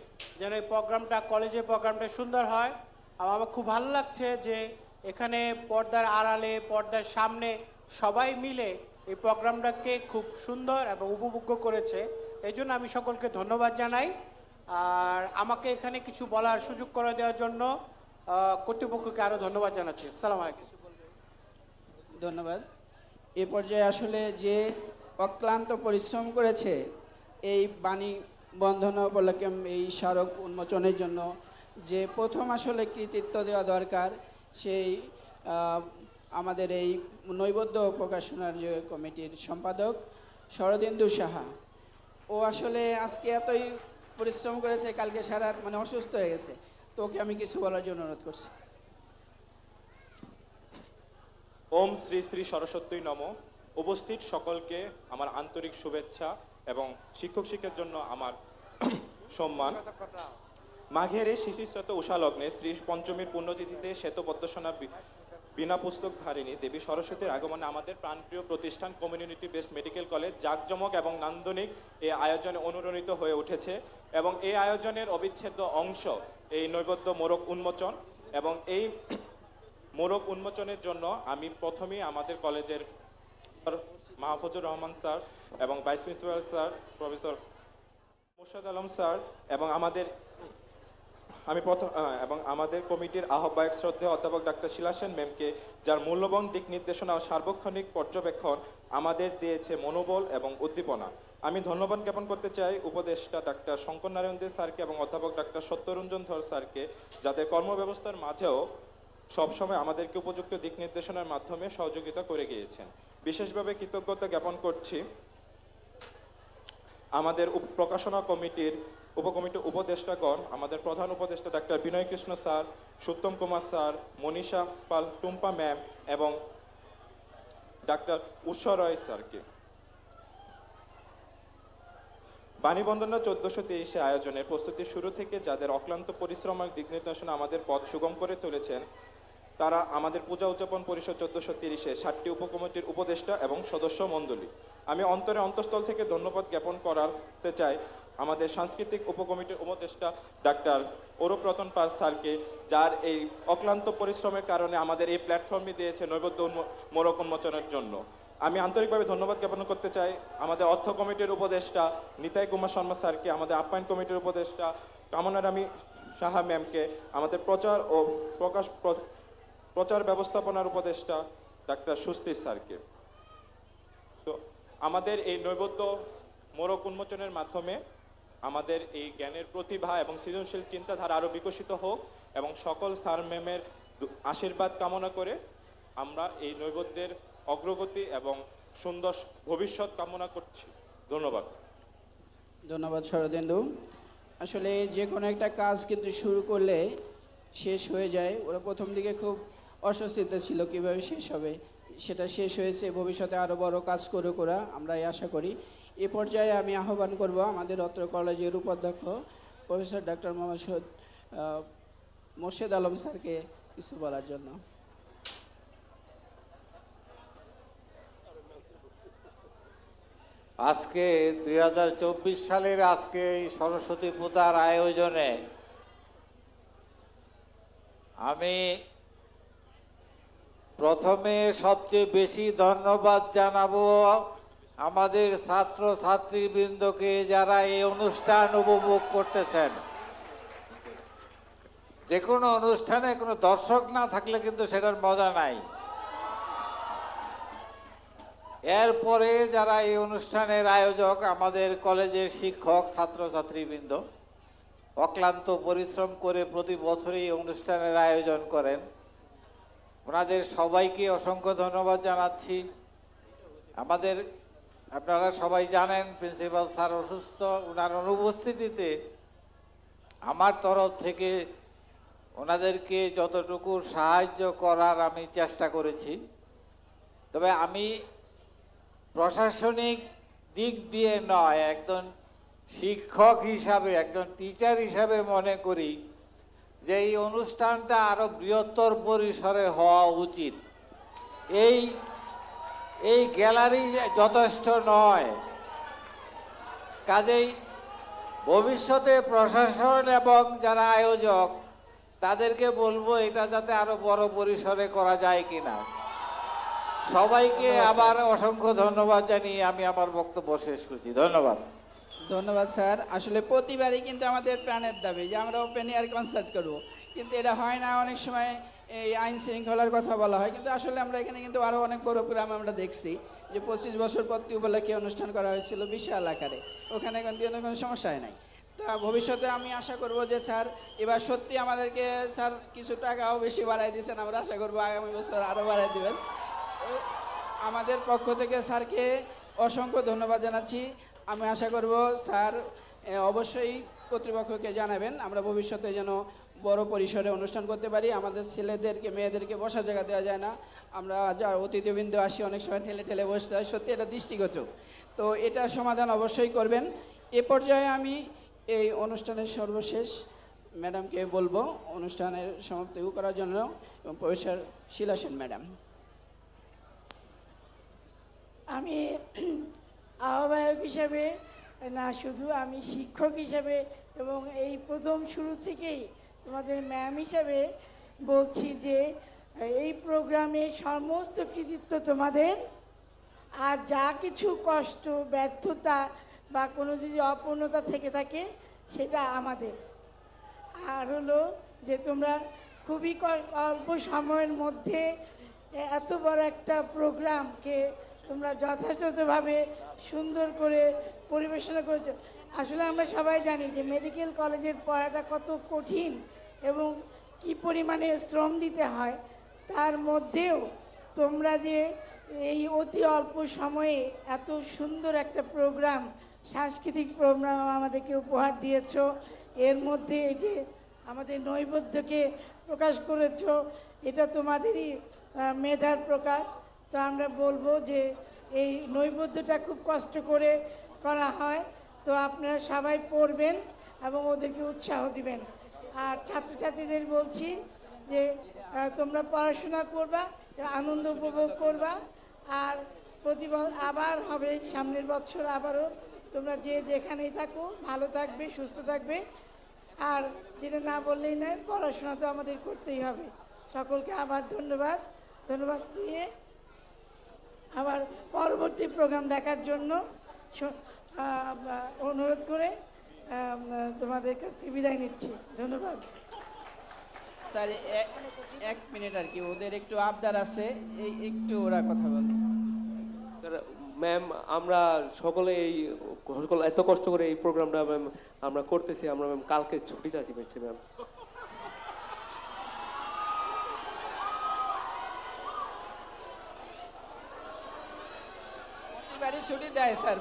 যেন এই প্রোগ্রামটা, কলেজের প্রোগ্রামটা সুন্দর হয়। আমার খুব ভালো লাগছে যে এখানে পর্দার আড়ালে পর্দার সামনে সবাই মিলে এই প্রোগ্রামটাকে খুব সুন্দর এবং উপভোগ্য করেছে। এই জন্য আমি সকলকে ধন্যবাদ জানাই। আর আমাকে এখানে কিছু বলার সুযোগ করে দেওয়ার জন্য কর্তৃপক্ষকে আরও ধন্যবাদ জানাচ্ছি। আসসালামু আলাইকুম। ধন্যবাদ। এ পর্যায়ে আসলে যে অক্লান্ত পরিশ্রম করেছে এই বাণী বন্ধনা উপলক্ষে এই স্মারক উন্মোচনের জন্য, যে প্রথম আসলে কৃতিত্ব দেওয়া দরকার সেই আমাদের এই নৈবেদ্য প্রকাশনার যে কমিটির সম্পাদক শরদিন্দু সাহা। ও আসলে আজকে এতই পরিশ্রম করেছে, কালকে সারা মানে অসুস্থ হয়ে গেছে, তো ওকে আমি কিছু বলার জন্য অনুরোধ করছি। ওম শ্রী শ্রী সরস্বতী নম। উপস্থিত সকলকে আমার আন্তরিক শুভেচ্ছা এবং শিক্ষক শিক্ষার জন্য আমার সম্মান। মাঘের এই শিশিরস্রোত উষালগ্নে শ্রী পঞ্চমীর পুণ্যতিথিতে শ্বেতপদ্মসনা বিনা পুস্তক ধারিণী দেবী সরস্বতীর আগমনে আমাদের প্রাণপ্রিয় প্রতিষ্ঠান কমিউনিটি বেসড মেডিকেল কলেজ জাঁকজমক এবং নান্দনিক এই আয়োজনে অনুরণিত হয়ে উঠেছে এবং এই আয়োজনের অবিচ্ছেদ্য অংশ এই নৈবেদ্য মোরক উন্মোচন। এবং এই মোরক উন্মোচনের জন্য আমি প্রথমেই আমাদের কলেজের মাহফুজুর রহমান স্যার এবং vice principal sir professor Morshed Alam sir এবং আমাদের কমিটির আহ্বায়ক শ্রদ্ধেয় অধ্যাপক ডাক্তার শিলা সেন ম্যামকে, যার মূল্যবান দিক নির্দেশনা ও সার্বক্ষণিক পর্যবেক্ষণ আমাদের দিয়েছে মনোবল এবং উদ্দীপনা। আমি ধন্যবাদ জ্ঞাপন করতে চাই উপদেষ্টা ডাক্তার শঙ্কর নারায়ণ দে স্যারকে এবং অধ্যাপক ডাক্তার সত্যরঞ্জন ধর স্যারকে, যাদের কর্মব্যবস্থার মাঝেও সবসময় আমাদেরকে উপযুক্ত দিক নির্দেশনার মাধ্যমে সহযোগিতা করে গিয়েছেন। বিশেষভাবে কৃতজ্ঞতা জ্ঞাপন করছি আমাদের প্রকাশনা কমিটির উপকমিটির উপদেষ্টাগণ, আমাদের প্রধান উপদেষ্টা doctor Binoy Krishna sir, সুত্তম Kumar sir, Manisha পাল টুম্পা ম্যাম এবং ডাক্তার উষা রয় স্যারকে। বাণীবন্দনা 1430 আয়োজনের প্রস্তুতির শুরু থেকে যাদের অক্লান্ত পরিশ্রম দিক নির্দেশনা আমাদের পথ সুগম করে তুলেছেন, তারা আমাদের পূজা উদযাপন পরিষদ 1430 7টি উপকমিটির উপদেষ্টা এবং সদস্য মণ্ডলী। আমি অন্তঃস্থল থেকে ধন্যবাদ জ্ঞাপন করতে চাই আমাদের সাংস্কৃতিক উপকমিটির উপদেষ্টা ডাক্তার অরূপ রতন পাল স্যারকে, যার এই অক্লান্ত পরিশ্রমের কারণে আমাদের এই প্ল্যাটফর্মে দিয়েছে নৈবেদ্য মোরক উন্মোচনের জন্য। আমি আন্তরিকভাবে ধন্যবাদ জ্ঞাপন করতে চাই আমাদের অর্থ কমিটির উপদেষ্টা নিতাই কুমার শর্মা স্যারকে, আমাদের আপ্যায়ন কমিটির উপদেষ্টা কামনার আমি সাহা ম্যামকে, আমাদের প্রচার ও প্রচার ব্যবস্থাপনার উপদেষ্টা ডাক্তার সুস্তি স্যারকে। তো আমাদের এই নৈবেদ্য মোড়ক উন্মোচনের মাধ্যমে আমাদের এই জ্ঞানের প্রতিভা এবং সৃজনশীল চিন্তাধারা আরও বিকশিত হোক এবং সকল স্যার ম্যামের আশীর্বাদ কামনা করে আমরা এই নৈবেদ্যের অগ্রগতি এবং সুন্দর ভবিষ্যৎ কামনা করছি। ধন্যবাদ। ধন্যবাদ শরদেন্দু। আসলে যে কোনো একটা কাজ কিন্তু শুরু করলে শেষ হয়ে যায়। ওরা প্রথম দিকে খুব অস্বস্তিতে ছিল কীভাবে শেষ হবে, সেটা শেষ হয়েছে। ভবিষ্যতে আরও বড় কাজ করে ওরা, আমরা এই আশা করি। এ পর্যায়ে আমি আহ্বান করব আমাদের অত্র কলেজের উপাধ্যক্ষ প্রফেসর ডক্টর মোর্শেদ আলম স্যারকে কিছু বলার জন্য। আজকে 2024 সালের আজকে এই সরস্বতী পূজার আয়োজনে আমি প্রথমে সবচেয়ে বেশি ধন্যবাদ জানাবো আমাদের ছাত্র ছাত্রীবৃন্দকে, যারা এই অনুষ্ঠান উপভোগ করতেছেন। যে কোনো অনুষ্ঠানে কোনো দর্শক না থাকলে কিন্তু সেটার মজা নাই। এরপরে যারা এই অনুষ্ঠানের আয়োজক, আমাদের কলেজের শিক্ষক, ছাত্রছাত্রীবৃন্দ অক্লান্ত পরিশ্রম করে প্রতি বছরই এই অনুষ্ঠানের আয়োজন করেন, ওনাদের সবাইকে অসংখ্য ধন্যবাদ জানাচ্ছি। আমাদের আপনারা সবাই জানেন প্রিন্সিপাল স্যার অসুস্থ, ওনার অনুপস্থিতিতে আমার তরফ থেকে ওনাদেরকে যতটুকু সাহায্য করার আমি চেষ্টা করেছি। তবে আমি প্রশাসনিক দিক দিয়ে নয়, একজন শিক্ষক হিসাবে, একজন টিচার হিসাবে মনে করি যে এই অনুষ্ঠানটা আরো বৃহত্তর পরিসরে হওয়া উচিত। এই গ্যালারি যথেষ্ট নয়। কাজেই ভবিষ্যতে প্রশাসন এবং যারা আয়োজক তাদেরকে বলবো এটা যাতে আরো বড় পরিসরে করা যায় কিনা। সবাইকে আবার অসংখ্য ধন্যবাদ জানিয়ে আমি আমার বক্তব্য শেষ করছি। ধন্যবাদ। ধন্যবাদ স্যার। আসলে প্রতিবারই কিন্তু আমাদের প্রাণের দাবি যে আমরা ওপেন এয়ার কনসার্ট করব, কিন্তু এটা হয় না। অনেক সময় এই আইন শৃঙ্খলার কথা বলা হয়, কিন্তু আসলে আমরা এখানে কিন্তু আরও অনেক বড় প্রোগ্রাম আমরা দেখছি যে 25 বছর পূর্তি উপলক্ষে অনুষ্ঠান করা হয়েছিল বিশাল আকারে, ওখানে কিন্তু কোনো সমস্যা হয় নাই। তা ভবিষ্যতে আমি আশা করব যে স্যার এবার সত্যি আমাদেরকে স্যার কিছু টাকাও বেশি বাড়াই দিয়েছেন, আমরা আশা করবো আগামী বছর আরও বাড়াই দেবেন। আমাদের পক্ষ থেকে স্যারকে অসংখ্য ধন্যবাদ জানাচ্ছি। আমি আশা করব স্যার অবশ্যই কর্তৃপক্ষকে জানাবেন, আমরা ভবিষ্যতে যেন বড় পরিসরে অনুষ্ঠান করতে পারি। আমাদের ছেলেদেরকে মেয়েদেরকে বসার জায়গা দেওয়া যায় না, আমরা যার অতিথিবৃন্দ আসি অনেক সময় ঠেলে ঠেলে বসতে হয়, সত্যি এটা দৃষ্টিগত। তো এটার সমাধান অবশ্যই করবেন। এ পর্যায়ে আমি এই অনুষ্ঠানের সর্বশেষ ম্যাডামকে বলবো অনুষ্ঠানের সমাপ্তি করার জন্য, এবং প্রফেসর শিলা সেন ম্যাডাম। আমি আহ্বায়ক হিসাবে না, শুধু আমি শিক্ষক হিসাবে এবং এই প্রথম শুরু থেকেই তোমাদের ম্যাম হিসাবে বলছি যে এই প্রোগ্রামের সমস্ত কৃতিত্ব তোমাদের। আর যা কিছু কষ্ট, ব্যর্থতা বা কোনো যদি অপূর্ণতা থেকে থাকে সেটা আমাদের। আর হলো যে তোমরা খুবই অল্প সময়ের মধ্যে এত বড় একটা প্রোগ্রামকে তোমরা যথাযথভাবে সুন্দর করে পরিবেশনা করেছো। আসলে আমরা সবাই জানি যে মেডিকেল কলেজের পড়াটা কত কঠিন এবং কি পরিমাণে শ্রম দিতে হয়, তার মধ্যেও তোমরা যে এই অতি অল্প সময়ে এত সুন্দর একটা প্রোগ্রাম, সাংস্কৃতিক প্রোগ্রাম আমাদেরকে উপহার দিয়েছো। এর মধ্যে এই যে আমাদের নৈবেদ্যকে প্রকাশ করেছো, এটা তোমাদেরই মেধার প্রকাশ। তো আমরা বলবো যে এই নৈবেদ্যটা খুব কষ্ট করে করা হয়, তো আপনারা সবাই পড়বেন এবং ওদেরকে উৎসাহ দিবেন। আর ছাত্রছাত্রীদের বলছি যে তোমরা পড়াশোনা করবা, আনন্দ উপভোগ করবা, আর আবার হবে সামনের বছর আবারও। তোমরা যে যেখানেই থাকো ভালো থাকবে, সুস্থ থাকবে। আর যেটা না বললেই নয়, পড়াশোনা তো আমাদের করতেই হবে। সকলকে আবার ধন্যবাদ দিয়ে আবার পরবর্তী প্রোগ্রাম দেখার জন্য অনুরোধ করে তোমাদের কাছ থেকে বিদায় নিচ্ছি, ধন্যবাদ। স্যার এক মিনিট আর কি, ওদের একটু আবদার আছে, এই একটু ওরা কথা বলবে। স্যার ম্যাম, আমরা সকলে এত কষ্ট করে এই প্রোগ্রামটা ম্যাম আমরা করতেছি, আমরা ম্যাম কালকে ছুটি চাচ্ছি ম্যাম। প্রতিবারই ছুটি দেয় স্যার,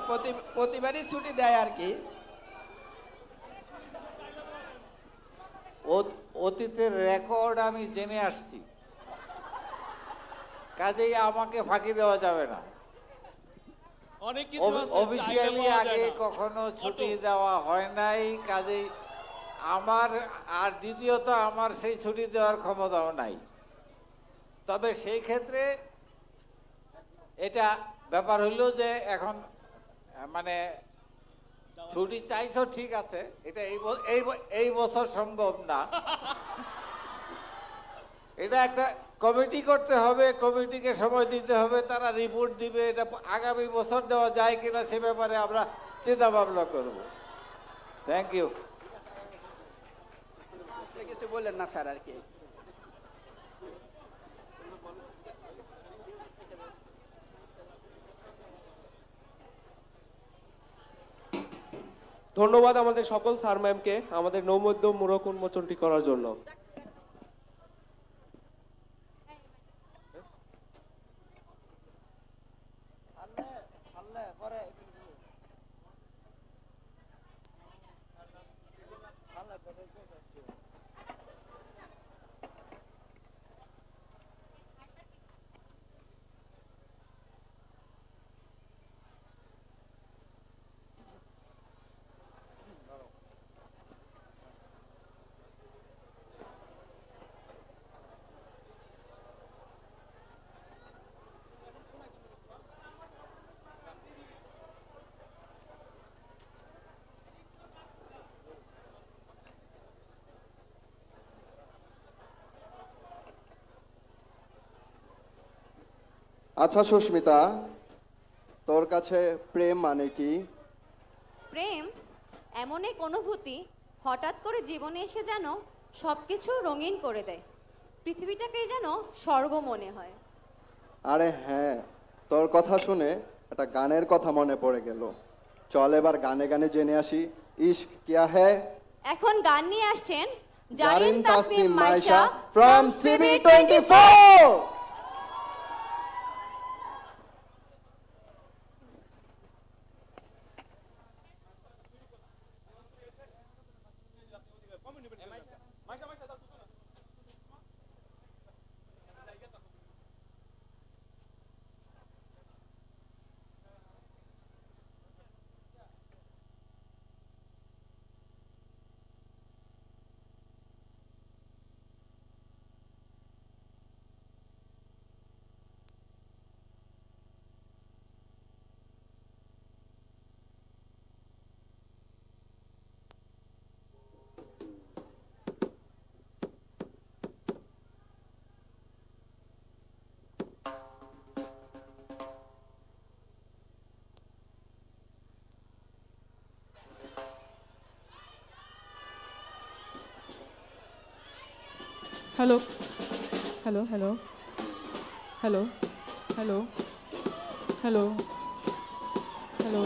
প্রতিবারই ছুটি দেয় আর কি। অতীতের রেকর্ড আমি জেনে আসছি, কাজেই আমাকে ফাঁকি দেওয়া যাবে না। অনেক কিছু আছে অফিসিয়ালি আগে কখনো ছুটি দেওয়া হয় নাই, কাজেই আমার আর দ্বিতীয়ত আমার সেই ছুটি দেওয়ার ক্ষমতাও নাই। তবে সেই ক্ষেত্রে এটা ব্যাপার হইল যে এখন মানে ছুটি চাইছো ঠিক আছে, এটা এই বছর সম্ভব না। এটা একটা কমিটি করতে হবে, কমিটিকে সময় দিতে হবে, তারা রিপোর্ট দিবে, এটা আগামী বছর দেওয়া যায় কিনা সে ব্যাপারে আমরা চিন্তা ভাবনা করব। Thank you. কিছু বললেন না স্যার আর কি। ধন্যবাদ আমাদের সকল স্যার ম্যামকে আমাদের নৈবেদ্য মূরক উন্মোচনটি করার জন্য। আচ্ছা সুস্মিতা, তোর কাছে প্রেম মানে কি? প্রেম এমন এক অনুভূতি হঠাৎ করে জীবনে এসে যেন সবকিছু রঙিন করে দেয়, পৃথিবীটাকেই যেন স্বর্গ মনে হয়। আরে হ্যাঁ, তোর কথা শুনে একটা গানের কথা মনে পড়ে গেল। চল এবার গানে গানে জেনে আসি ইশক কিয়া হ্যায়। এখন গান নিয়ে আসছেন Zarin Tasnim Maisha from CB24। Hello. Hello, hello. Hello. Hello. Hello. Hello.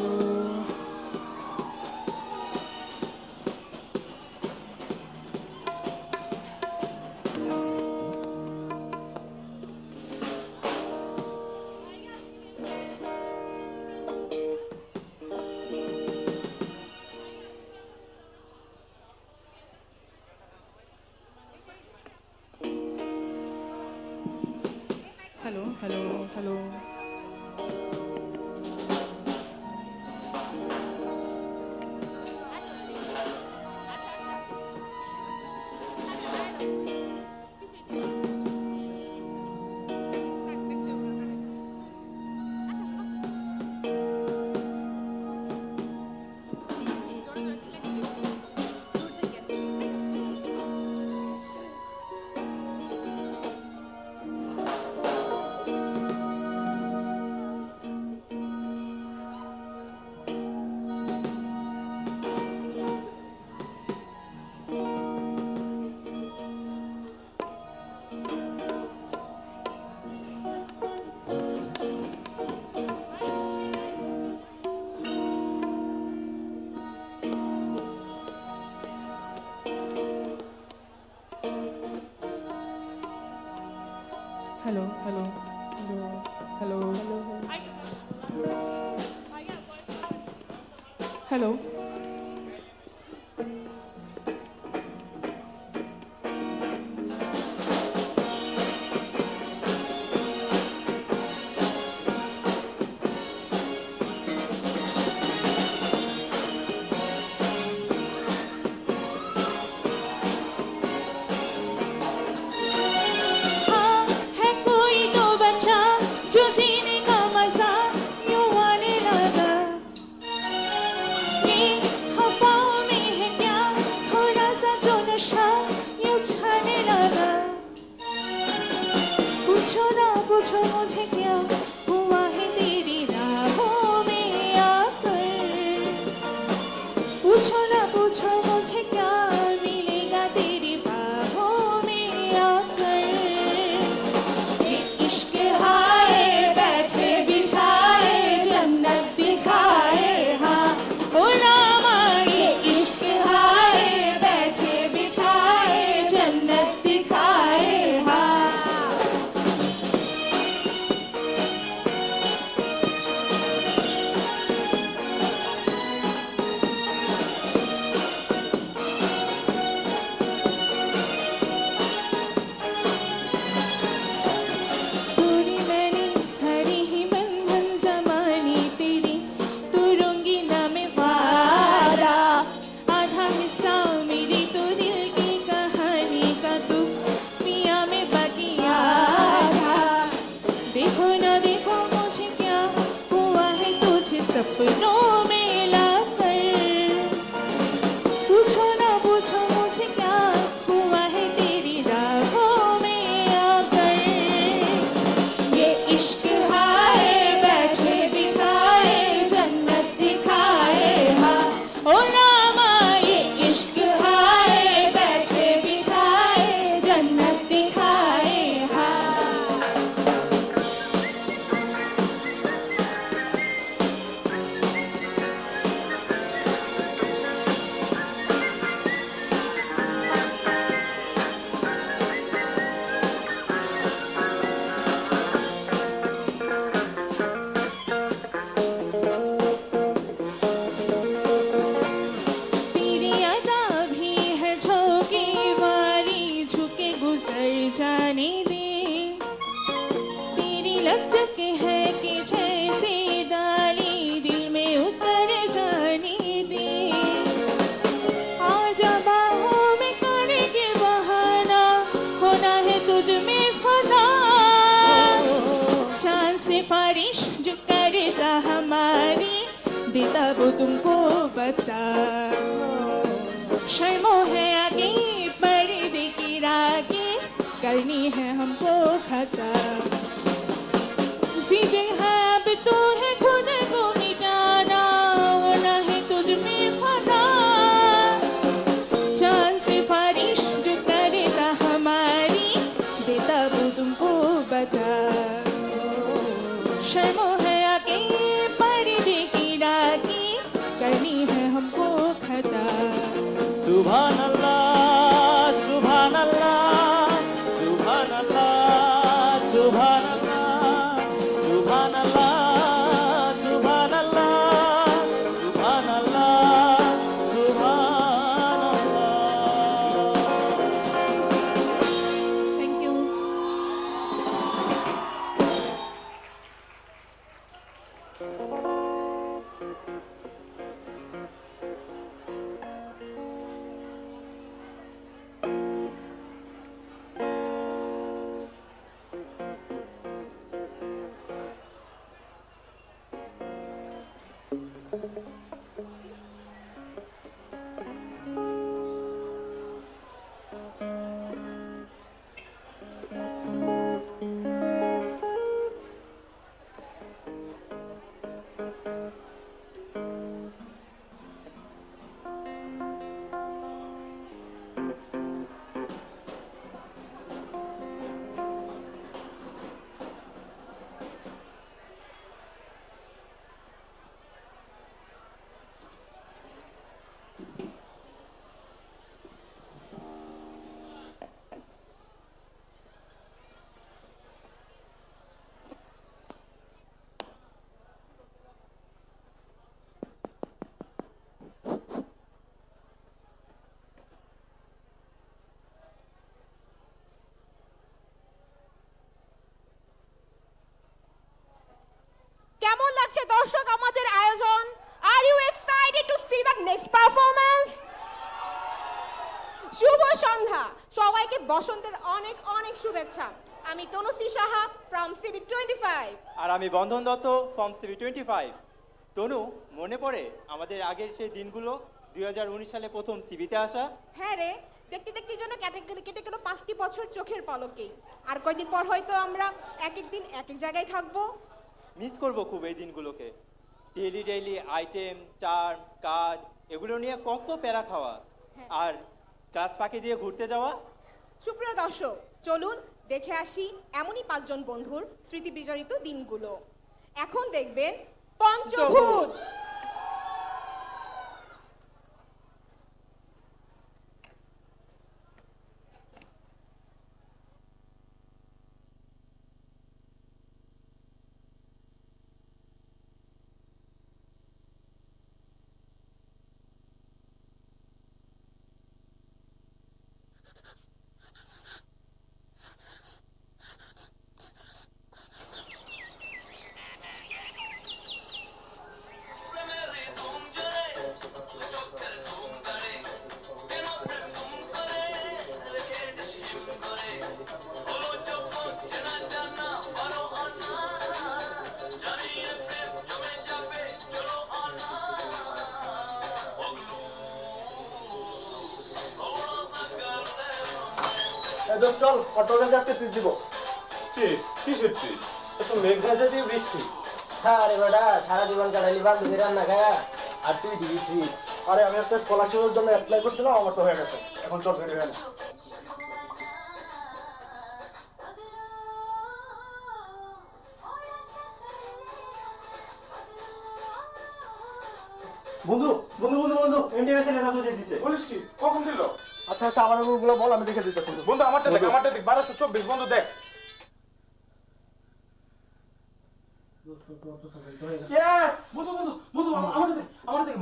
Hello, hello, hello. hello, hello, hello, hello, hello. हाँ, है कोई तो बच्चा जो जीने का मजा यूं आने लगा कि हवाओं में है क्या थोड़ा सा जो नशा यूं छाने लगा पूछो मुझे क्या हुआ है तेरी राहों में आकर पूछो मुझे क्या मिलेगा तेरी बाहों में आकर ये इश्क हाय बैठे बिठाए जन्नत दिखाए हाँ ओ रामा ये इश्क हाय बैठे बिठाए जन्नत दिखाए हाँ पूरी मैंने सारी ही बंधन जमानी तेरी तू रंगीला में वारा आधा हिस्सा मेरी तो दिल की कहानी का तू पिया में बाकी आधा देखो ना देखो मुझे क्या हुआ है तुझे सपनों में लाकर पूछो मुझे क्या हुआ है तेरी राहों में आकर ये इश्क हाय बैठे बिठाए जन्नत दिखाए हाँ ओ रामा ये इश्क हाय बैठे बिठाए जन्नत दिखाए हाँ तेरी अदा भी है झोंके वाली झुके गुजर जाने दे तेरी लचक है कि जैसे डाली दिल में उतर जाने दे आजा बाहों में करके बहाना होना है तुझ में फना चांद से फारिश जो करता हमारी देता वो तुमको बता शर्मो है आगे पर्दे की रागे करनी है हमको खता जिद है अब तो है खुद को मिटाना होना है तुझ में फना चांद से फारिश जो करता हमारी देता वो तुमको बता शर्मो है आगे पर्दे की रागी करनी है हमको खता सुभान अल्लाह सुभान अल्लाह सुभान अल्लाह सुभान अल्लाह सुभान अल्लाह सुभान अल्लाह सुभान अल्लाह सुभान अल्लाह थैंक यू সবাইকে বসন্তের অনেক অনেক শুভেচ্ছা। আমি তনুশ্রী সাহা ফ্রম সিভিক 25। আর আমি বন্ধন দত্ত ফ্রম সিভিক 25। তনু, মনে পড়ে আমাদের আগের সেই দিনগুলো, 2019 সালে প্রথম সিভিতে আসা? হ্যাঁ রে, দেখতে দেখতে যেন ক্যাটাগরি কেটে গেল 5টি বছর চোখের পলকেই। আর কয়দিন পর হয়তো আমরা এক এক দিন এক এক জায়গায় থাকবো। মিস করব খুব এই দিনগুলোকে। ডেইলি ডেইলি আইটেম, টার্ম, কাজ এগুলো নিয়ে কত প্যারা খাওয়া, আর ক্লাস ফাঁকি দিয়ে ঘুরতে যাওয়া। সুপ্রিয় দর্শক, চলুন দেখে আসি এমনই 5 জন বন্ধুর স্মৃতি বিজড়িত দিনগুলো। এখন দেখবেন পঞ্চভুজ। চল অটোলের কাছে ট্রিট দিব। কিসের ট্রিট? তো মেঘ ভেজা দিয়ে বৃষ্টি। আরে বেটা, সারা জীবন কাটাইলি বান্ধবী রান্না খায়া, আর তুই দিবি ট্রিট? আরে আমি একটা স্কলারশিপের জন্য অ্যাপ্লাই করছিলাম, আমার তো হয়ে গেছে। এখন চল রেডি হয়ে নে। বন্ধু বন্ধু বন্ধু বন্ধু এনটিএসএল এর নাম্বার দিয়ে দিছে। বলিস কি? কখন দিল? আচ্ছা আচ্ছা, আমার ওগুলো বল, আমি দেখে দিতেছি। বন্ধু আমারটা দেখ, 1224 বন্ধু দেখ। ইয়েস বন্ধু বন্ধু বন্ধু আমারটা দেখ,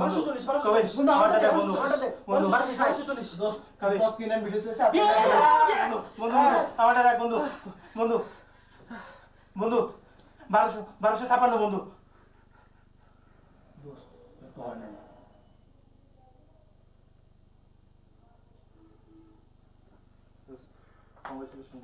1240 বন্ধু আমারটা দেখ বন্ধু, বন্ধু 1240 10 10 কিনেন ভিডিও তো আছে। বন্ধু আমারটা দেখ বন্ধু, বন্ধু বন্ধু 1256 বন্ধু। দোস্ত তো হয় না। দোস্ত কংগ্রেচুলেশন।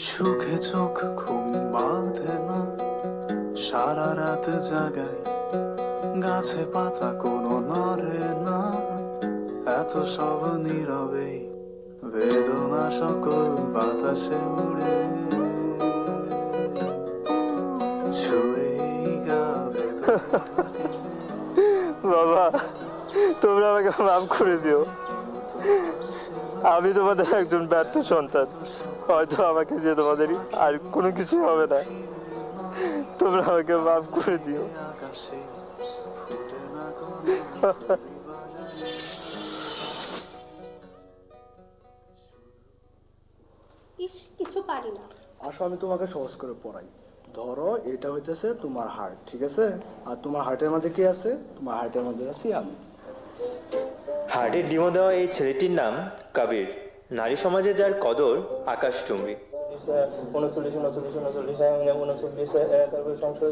সুখে চোখ ঘুম বাঁধে না, সারা রাত জাগায়, গাছে পাতা কোনো নড়ে না, এত সব নীরবে বেদনা সকল বাতাসে উড়ে ছুঁয়ে গা বেদনা। বাবা, তোমরা আমাকে মাফ করে দিও। আমি তোমাদের একজন ব্যর্থ সন্তান। হয়তো আমাকে দিয়ে তোমাদের আর কোনো কিছু হবে না। তোমরা আমাকে মাফ করে দিও। ইস, কিছু পারি না। আসো আমি তোমাকে সহজ করে পড়াই। ধরো এটা হইতেছে তোমার হার্ট, ঠিক আছে? আর তোমার হার্টের মাঝে কি আছে? তোমার হার্টের মধ্যে আছি আমি। হার্টের ডিমো দেওয়া এই ছেলেটির নাম কবির। নারী সমাজে যার কদর আকাশচুম্বী। 39 তারপরে সংসদ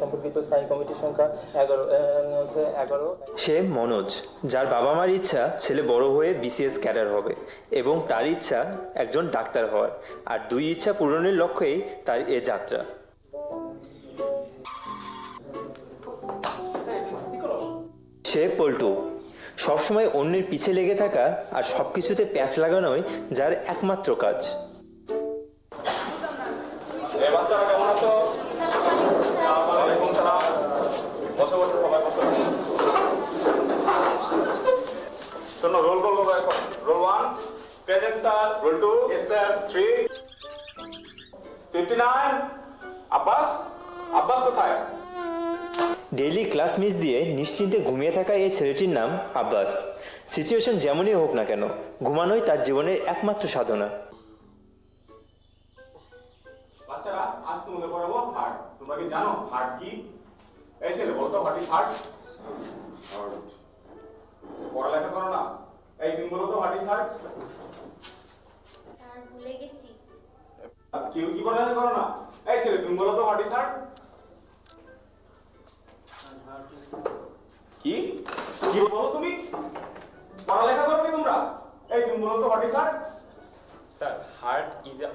সম্পর্কিত স্থায়ী কমিটির সংখ্যা 11। সে মনোজ, যার বাবা মার ইচ্ছা ছেলে বড় হয়ে বিসিএস ক্যাডার হবে এবং তার ইচ্ছা একজন ডাক্তার হওয়ার, আর দুই ইচ্ছা পূরণের লক্ষ্যেই তার এ যাত্রা। সে পল্টু, সবসময় অন্যের পিছে লেগে থাকা আর সবকিছুতে প্যাঁচ লাগানোই যার একমাত্র কাজ। বাচ্চারা কেমন আছো? ওয়ালাইকুম সালাম। বসো বসো সবাই বসো। শোনো, রোল কল করবো এখন। Roll 1 present sir. Roll 2 yes sir. 3 59 Abbas. Abbas কোথায়? ডেইলি ক্লাস মিস দিয়ে নিশ্চিন্তে ঘুমিয়ে থাকা এই ছেলেটির নাম আব্বাস। সিচুয়েশন যেমনই হোক না কেন, ঘুমানোই তার জীবনের একমাত্র সাধনা। বাচ্চারা, আজ তোমাদের পড়াবো হার্ট। তোমরা কি জানো হার্ট কি? এই ছেলে বলো তো, হোয়াট ইজ হার্ট? পড়ালেখা করো না? এই তুমি বলো তো, হোয়াট ইজ হার্ট? স্যার ভুলে গেছি। কেউ কি পড়ালেখা করো না? এই ছেলে তুমি বলো তো হোয়াট ইজ হার্ট? কি কি বলো তুমি? পড়ালেখা করো কি তোমরা? এই তুমি বলো তো what is heart? Sir heart is a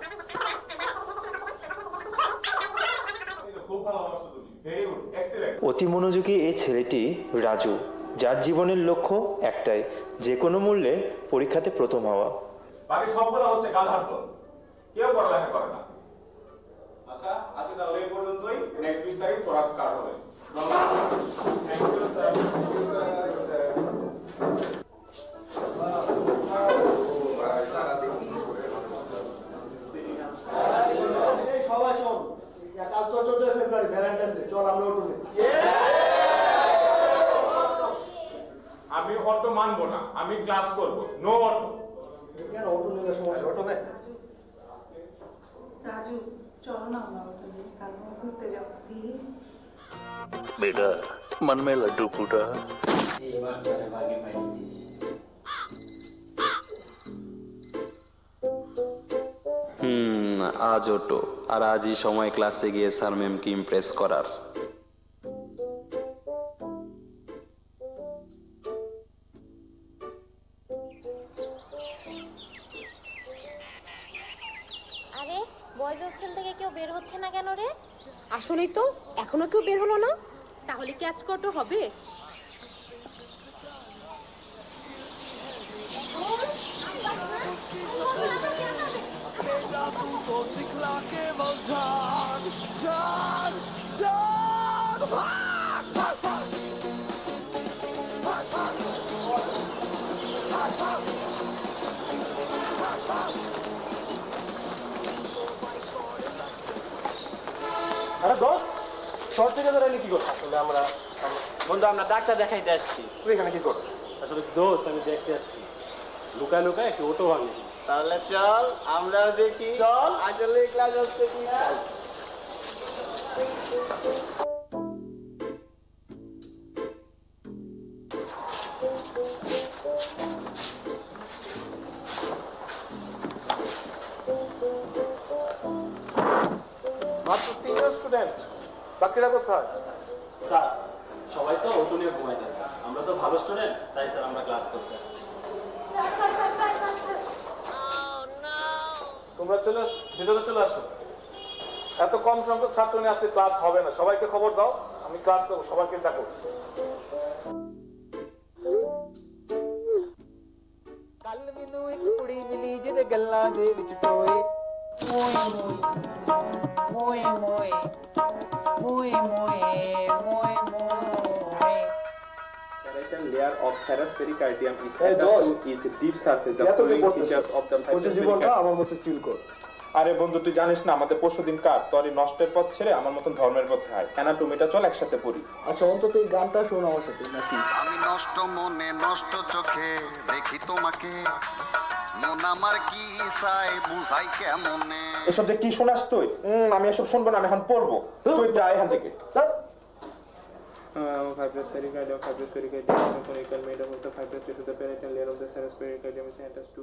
খুব ভালো বলছো তুমি, ভেরি গুড, এক্সিলেন্ট। অতি মনোযোগী এই ছেলেটি রাজু, যার জীবনের লক্ষ্য একটাই, যে কোনো মূল্যে পরীক্ষাতে প্রথম হওয়া। বাকি সবগুলো হচ্ছে গাধার দল, কেউ পড়ালেখা করে না। আচ্ছা আজকে তাহলে এই পর্যন্তই, নেক্সট 20 তারিখ থোরাক্স স্টার্ট হবে। Thank you sir. সবাই শোন, কাল তো 14 ফেব্রুয়ারি ভ্যালেন্টাইন ডে, চল আমরা অটো নেই। আমি অটো মানবো না, আমি ক্লাস করব, নো অটো। কেন অটো নিলে সমস্যা, অটো নে। রাজু চলো না আমরা কাল ঘুরতে যাবো প্লিজ। बेटा मन में लड्डू फूटा। আজ ওটো, আর আজই সময় ক্লাসে গিয়ে স্যার ম্যামকে ইমপ্রেস করার। আরে বয়েজ হোস্টেল থেকে কেউ বের হচ্ছে না কেন রে? আসলেই তো এখনো কেউ বের হলো না, তাহলে কি আজকে অটো হবে? আরে দোস্ত, শর্ট থেকে ধরে কি করছ? আসলে আমরা বন্ধু আমরা ডাক্তার দেখাইতে আসছি। তুই এখানে কি করছ? আসলে দোস্ত আমি দেখতে আসছি, লুকায় লুকায় একটু অটো ভাঙছি। তাহলে চল আমরাও দেখি, চল আসলে ক্লাস হচ্ছে কি। মাত্র 3জন স্টুডেন্ট, বাকিরা কোথায়? স্যার সবাই তো অটো নিয়ে ঘুমাইতেছে, আমরা তো ভালো স্টুডেন্ট, তাই স্যার আমরা ক্লাস করতে আসছি। তোমরা চলে ভিতরে চলে আসো। এত কম সংখ্যক ছাত্র নিয়ে আজকে ক্লাস হবে না, সবাইকে খবর দাও, আমি ক্লাস দেবো, সবাইকে ডাকো। ਕੱਲ ਮੈਨੂੰ ਇੱਕ ਕੁੜੀ ਮਿਲੀ ਜਿਹਦੇ ਗੱਲਾਂ ਦੇ ਵਿੱਚ ਟੋਏ ਮੋਏ ਮੋਏ ਮੋਏ ਮੋਏ ਮੋਏ ਮੋਏ Keratin layer of serous pericardium is attached to its deep surface, the flowing features of the জীবনটা আমার মতো চিল কর। আরে বন্ধু তুই জানিস না আমাদের পরশুদিন কার তোর এই নষ্টের পথ ছেড়ে আমার মতন ধর্মের পথে আয়। অ্যানাটমিটা চল একসাথে পড়ি। আচ্ছা অন্তত এই গানটা শোন আমার সাথে নাকি? আমি নষ্ট মনে নষ্ট চোখে দেখি তোমাকে, মন আমার কি চাই বুঝাই কেমনে। এসব যে কি শোনাস তুই? আমি এসব শুনবো না, আমি এখন পড়বো। তুই যা এখান থেকে। Fibrous pericardium, fibrous pericardium is a conical made up of the fibrous tissue. The peritoneal layer of the serous pericardium is attached to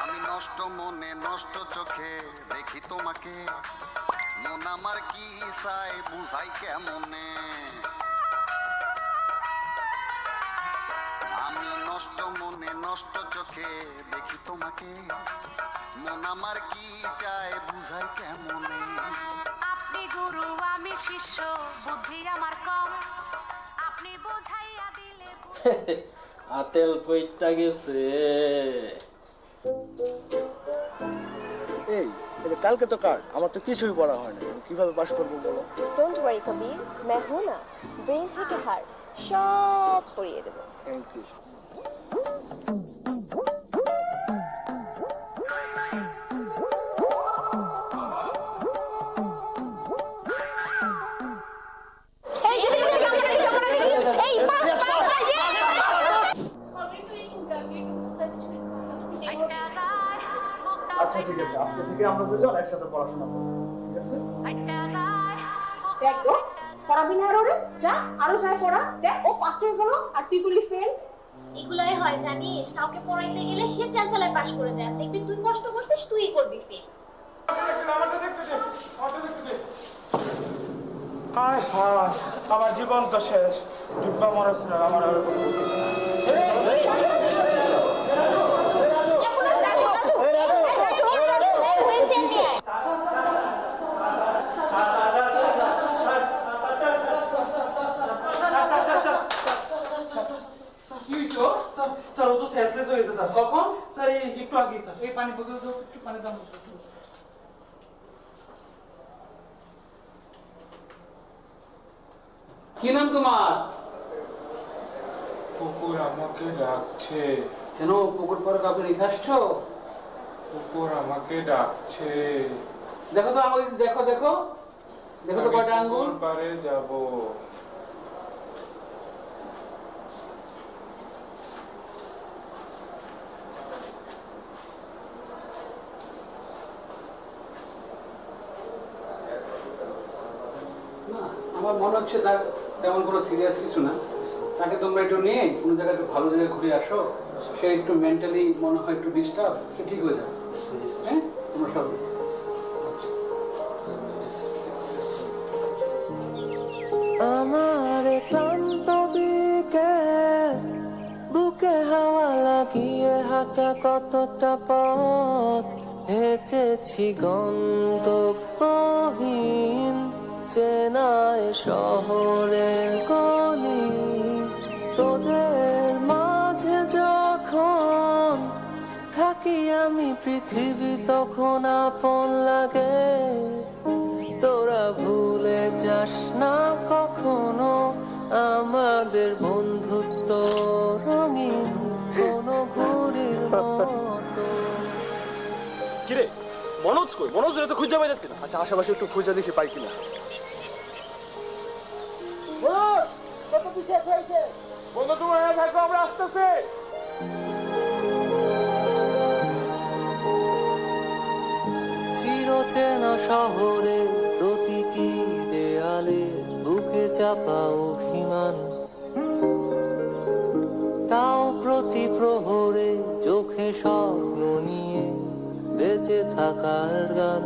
আমি নষ্ট মনে নষ্ট চোখে দেখি তোমাকে, মন আমার কি চাই বুঝাই কেমনে। আমি নষ্ট মনে নষ্ট চোখে দেখি তোমাকে, মন আমার কি চাই বুঝাই কেমনে। আপনি গুরু আমি শিষ্য, বুদ্ধি আমার কম, আপনি বোঝাইয়া দিলে আতেল পইটা গেছে। এই কালকে তো কার, আমার তো কিছুই বলা হয় না, কিভাবে পাস করবো বলো? ডোন্ট ওয়ারি কবির, मैं हूं ना, ব্রেন থেকে হার সব পড়িয়ে দেবো। Thank you. Congratulations, Gavir, to the first quiz. আমরা দুজন একসাথে পড়াশোনা করবো, ঠিক আছে? দেখ দোস্ত, পড়াবি না আর ওরে? যা, আরো যায় পড়া। দেখ ও ফার্স্ট হয়ে গেল আর তুই করলি ফেল। এগুলাই হয় জানিস, কাউকে পড়াইতে গেলে সে চালচালায় পাশ করে যায়, দেখবি তুই কষ্ট করছিস তুই করবি ফেল। হায় হায়, আমার জীবন তো শেষ। ডিব্বা মরা ছিল আমার আর কোনো বুদ্ধি নেই। স্যার ও তো সেন্সলেস হয়ে গেছে স্যার। কখন স্যার? এই একটু আগে স্যার। এই পানি বোতল দাও, একটু পানি দাও। কি নাম তোমার? কুকুর আমাকে ডাকছে। কেন পুকুর পরে কাউকে রেখে আসছো? কুকুর আমাকে ডাকছে। দেখো তো আমাকে, দেখো দেখো দেখো তো কয়টা আঙ্গুল। পারে যাব। না, আমার মনে হচ্ছে তার তেমন কোনো সিরিয়াস কিছু না। তাকে তোমরা একটু নিয়ে কোনো জায়গায় একটু ভালো জায়গায় ঘুরে আসো। সে একটু মেন্টালি মনে হয় একটু ডিস্টার্ব, সে ঠিক হয়ে যাবে। হ্যাঁ, তোমরা সব আমার ক্লান্ত বিকেল, বুকে হাওয়া লাগিয়ে হাঁটা কতটা পথ হেঁটেছি গন্তব্যহীন চেনায় শহরের গলি। তোদের মাঝে যখন থাকি আমি পৃথিবী তখন আপন লাগে। তোরা ভুলে যাস না কখনো আমাদের বন্ধুত্ব রঙিন কোনো ঘুড়ির মতো। কিরে মনোজ কই? মনোজ তো খুঁজে পাইতেছি না। আচ্ছা, আশেপাশে একটু খুঁজে দেখি পাই কিনা। বন্ধু তোমার থাকো, আমরা আসতেছি। চিরচেনা শহরে প্রতিটি দেয়ালে বুকে চাপা অভিমান, তাও প্রতি প্রহরে চোখে স্বপ্ন নিয়ে বেঁচে থাকার গান।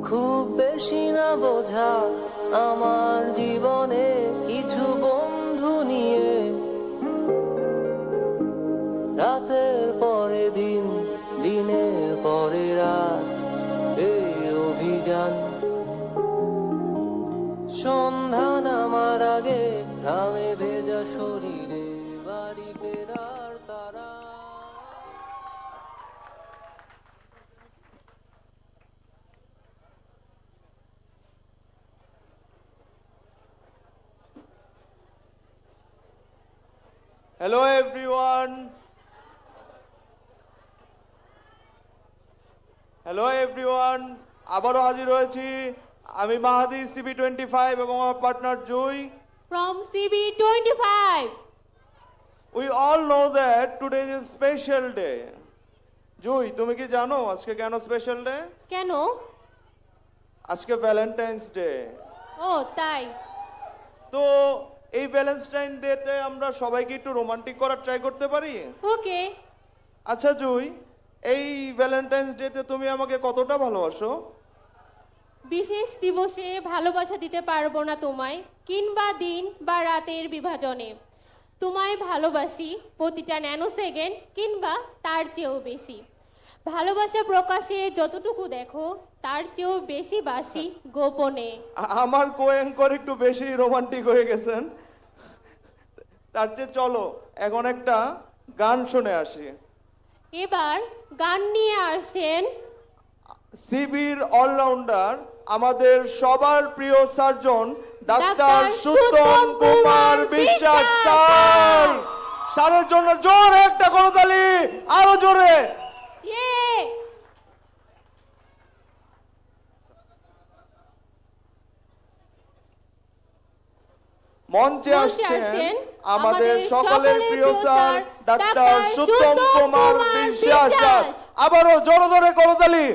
খুব বেশি না বোঝা আমার জীবনে কিছু বন্ধু নিয়ে, রাতের পরে দিন, দিনের পরে রাত এই অভিযান। সন্ধ্যা নামার আগে ঘামে ভেজা শরীরে বাড়ি ফেরার তারা। হ্যালো এভরিওয়ান, হ্যালো এভরিওয়ান, আবারও হাজির হয়েছি আমি মাহাদি CB25 এবং আমার partner Jui. From CB25. We all know that today is a special day. জুই, তুমি কি জানো আজকে কেন স্পেশাল ডে? কেন? আজকে ভ্যালেন্টাইন্স ডে। ও তাই। তো এই ভ্যালেন্টাইন ডেতে আমরা সবাইকে একটু রোমান্টিক করার ট্রাই করতে পারি? ওকে। আচ্ছা জুই, এই ভ্যালেন্টাইন্স ডেতে তুমি আমাকে কতটা ভালোবাসো? বিশেষ দিবসে ভালোবাসা দিতে পারবো না তোমায়, কিংবা দিন বা রাতের বিভাজনে। তোমায় ভালোবাসি প্রতিটা ন্যানো সেকেন্ড কিংবা তার চেয়েও বেশি। ভালোবাসা প্রকাশে যতটুকু দেখো তার চেয়েও বেশি বাসি গোপনে। আমার কো-অ্যাঙ্কর একটু বেশি রোমান্টিক হয়ে গেছেন। তার চেয়ে চলো এখন একটা গান শুনে আসি। এবার গান নিয়ে আসেন সিবির অলরাউন্ডার, আমাদের সবার প্রিয় surgeon doctor সুতম Kumar Biswas sir. স্যারের জন্য জোরে একটা করতালি, আরো জোরে। মঞ্চে আসছেন আমাদের সকলের প্রিয় sir doctor সুতম Kumar Biswas sir. আবারও জোরে জোরে করতালি।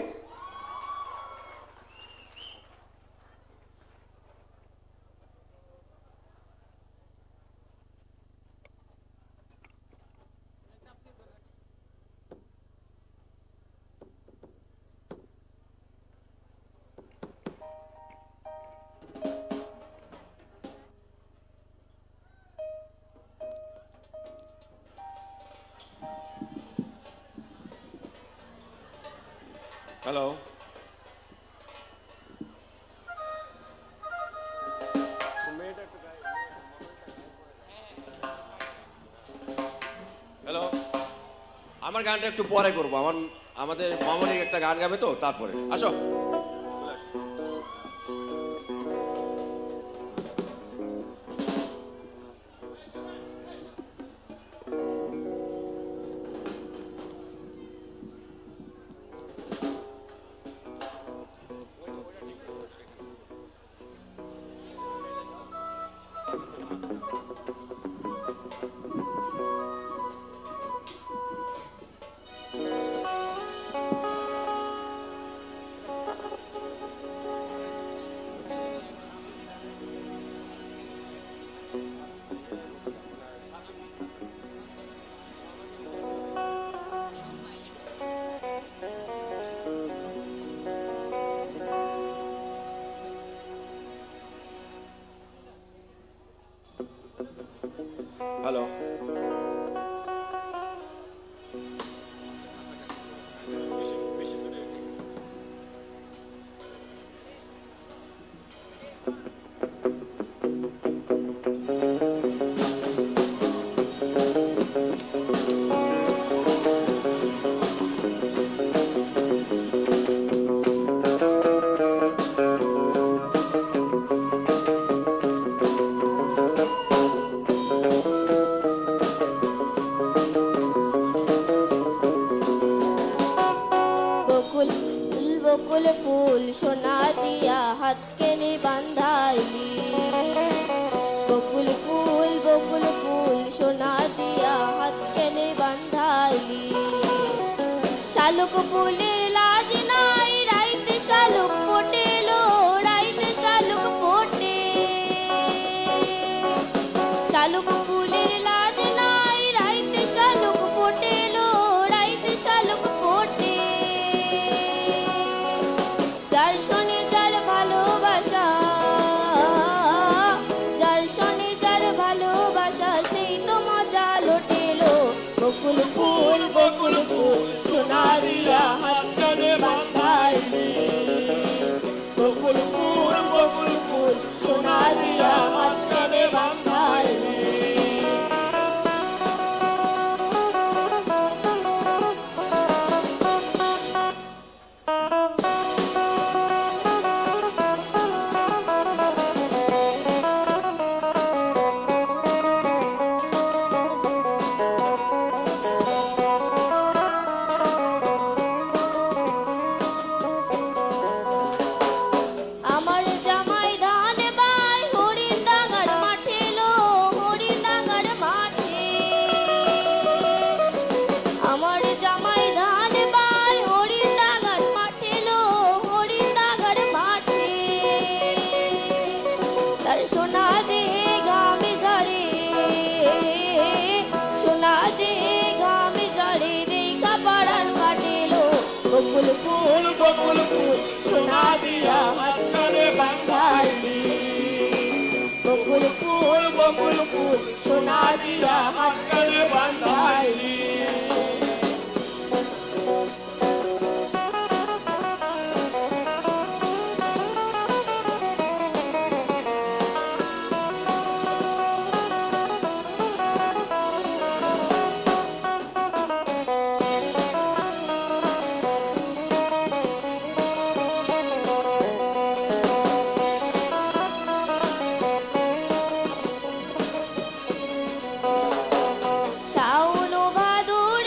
হ্যালো, হ্যালো, আমার গানটা একটু পরে করবো। আমাদের মামনি একটা গান গাবে তো, তারপরে আসো। হ্যালো, বকুল বকুল ফুল সোনা দিয়া হাত কেনে বান্ধাইলি, বকুল ফুল সোনা দিয়া হাত কেনে বান্ধাইলি, শালুক ফুলের লাজ নাই রাইতে শালুক ফোটেলো, রাইতে শালুক ফোটে, শালুক ফুলের লাজ নাই রাইতে শালুক ফোটেলো, রাইতে শালুক ফোটে, যার শোনে যার ভালোবাসা, যার শোনে যার ভালোবাসা সেই তো মজা লোটেলো, বকুল ফুল সোনা দিয়া হাত কেনে বান্ধাইলি, বকুল ফুল সোনা দিয়া হাত কেনে বান্ধাইলি। আমার জামাই ধান বাই হরিণ ডাঙ্গার মাঠে লো, হরিণ ডাঙ্গার মাঠে, আমার জামাই ধান বাই হরিণ ডাঙ্গার মাঠে লো, হরিণ ডাঙ্গার মাঠে, তার সোনা দেহে ঘামে ঝরে, সোনা দেহে ঘামে ঝরে দেখা পাড়ার কাটেলো, বকুল ফুল সোনা দিয়া হাত কেনে বান্ধাইলি, বকুল ফুল সোনা দিয়া হাত কেনে বান্ধাইলি। শাওন ভাদর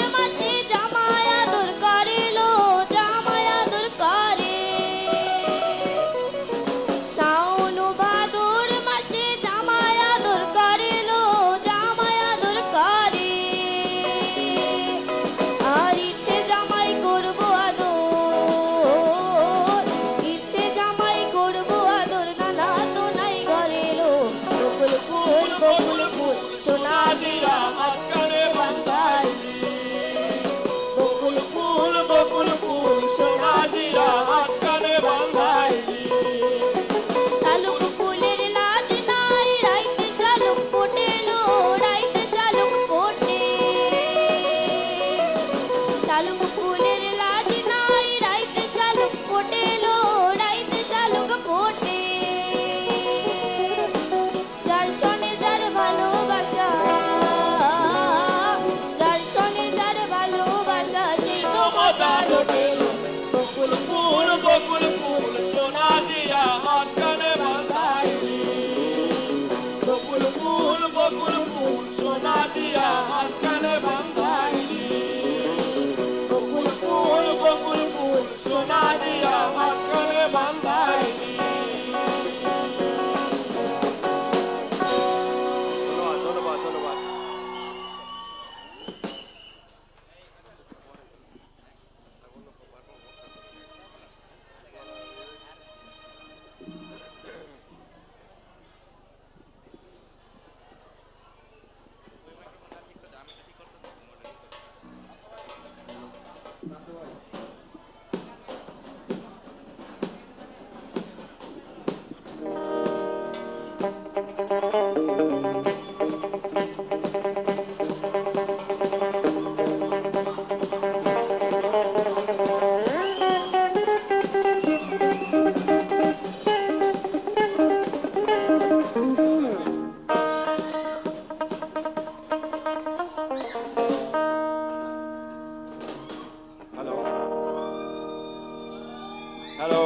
হ্যালো,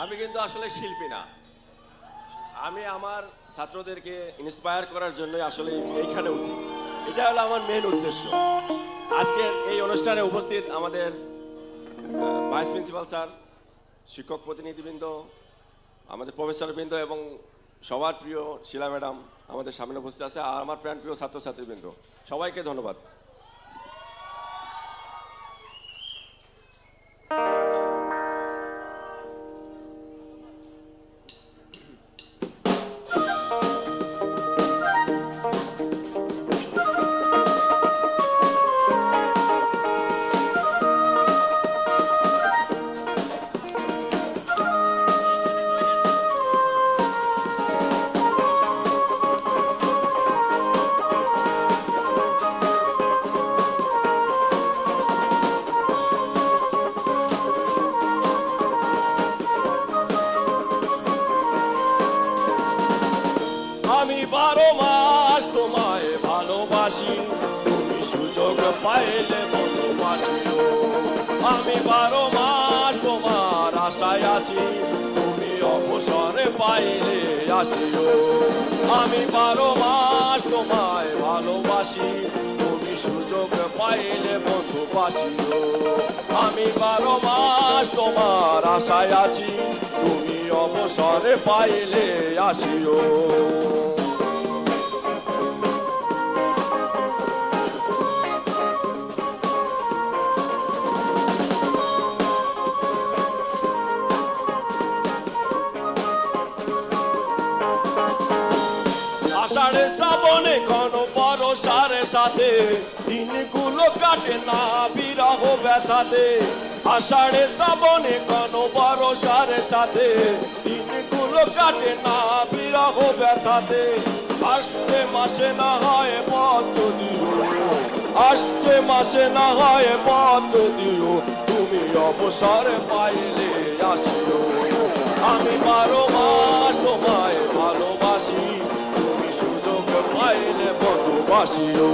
আমি কিন্তু আসলে শিল্পী না, আমি আমার ছাত্রদেরকে ইন্সপায়ার করার জন্য আসলে এইখানে উঠি। এটা হলো আমার মেন উদ্দেশ্য। আজকের এই অনুষ্ঠানে উপস্থিত আমাদের ভাইস প্রিন্সিপাল স্যার, শিক্ষক প্রতিনিধিবৃন্দ, আমাদের প্রফেসরবৃন্দ এবং সবার প্রিয় শিলা ম্যাডাম আমাদের সামনে উপস্থিত আছে, আর আমার প্রাণপ্রিয় ছাত্রছাত্রীবৃন্দ, সবাইকে ধন্যবাদ। আমি 12 মাস তোমায় ভালোবাসি, তুমি সুযোগ পাইলে ভালোবাসিও। আমি 12 মাস তোমার আশায় আছি, তুমি অবসরে পাইলে আসিও। আমি 12 মাস তোমায় ভালোবাসি, তুমি সুযোগ পাইলে বন্ধু বাসিও। আমি 12 মাস তোমার আশায় আছি, তুমি অবসরে পাইলে আসিও। আষাঢ়ে শ্রাবণে ঘন বর্ষার সাথে দিনগুলো কাটে না বিরহ ব্যথাতে। আষাঢ়ে শ্রাবণে ঘন বর্ষার সাথে দিনগুলো কাটে না বিরহ ব্যথাতে। আসছে মাসে না হয় পথ দিও, আসছে মাসে না হয় পথ দিও, তুমি অবসরে পাইলে আসিও। আমি 12 মাস তোমায় ভালোবাসি, তুমি সুযোগ পাইলে বন্ধু বাসিও।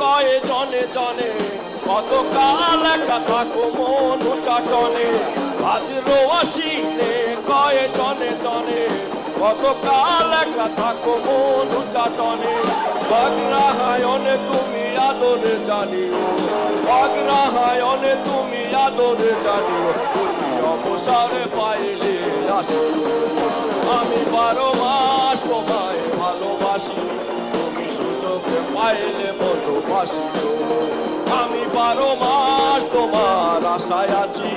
কয়ে জনে জনে কতকাল একা থাকো মন চাটনে। ভাদ্র আশ্বিনে কয়ে জনে জনে কতকাল একা থাকো মন চাটনে। অগ্রহায়ণে তুমি আদরে জানিও, অগ্রহায়ণে তুমি আদরে জানিও, তুমি অবসরে পাইলে আসিও। আমি 12 মাস তোমায় ভালোবাসি, তুমি সুযোগ পাইলে বন্ধু বাসিও। আমি 12 মাস তোমার আশায় আছি,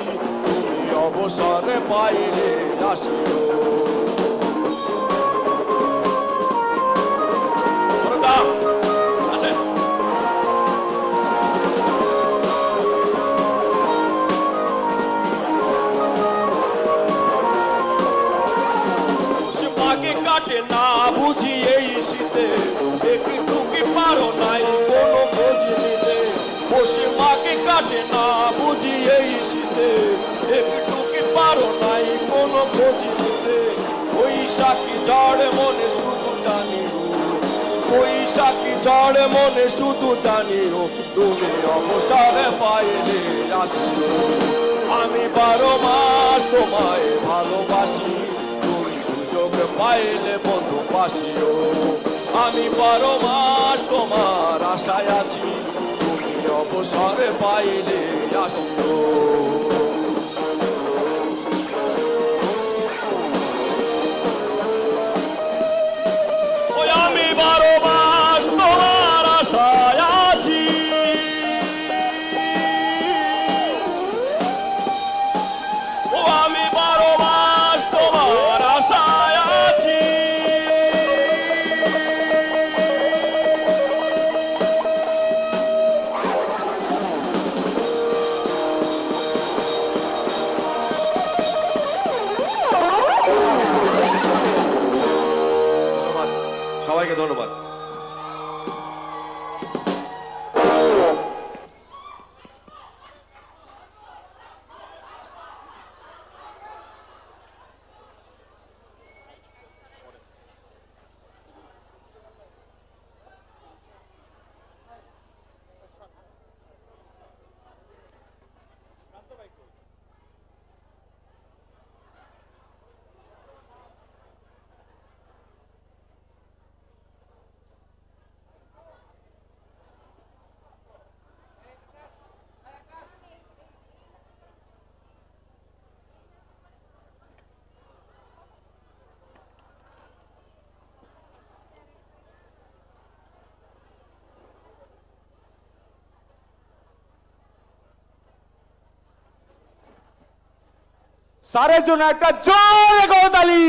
তুমি অবসরে পাইলে আসিও। কাটে না বুঝি এই শীতে, একটু কি পারো নাই কোনো খোঁজ নিতে। বসে মাকে কাটে না বুঝি এই শীতে, একটু কি পারো নাই কোনো খোঁজ নিতে। বৈশাখী ঝড় মনে শুধু জানিও, বৈশাখী ঝড় মনে শুধু জানিও, তুমি অবসরে পাইলে আসিও। আমি 12 মাস তোমায় ভালোবাসি, পাইলে বন্ধু বাসিও। আমি 12 মাস তোমার আশায় আছি, তুমি অবসরে পাইলে আসিও। ওই আমি 12 মাস তোমার আশায় আছি, ও আমি 12 মাস তোমার আশায় আছি। সবাইকে ধন্যবাদ। স্যারের জন্য একটা জোরে করতালি।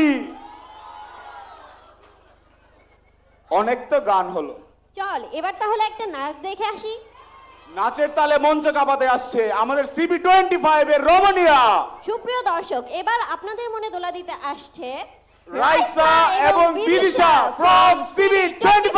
অনেক তো গান হলো, চল এবার তাহলে একটা নাচ দেখে আসি। নাচের তালে মঞ্চ কাঁপাতে আসছে আমাদের CB25 এর রমণীরা। সুপ্রিয় দর্শক, এবার আপনাদের মনে দোলা দিতে আসছে রাইসা এবং বিদিশা from CB25।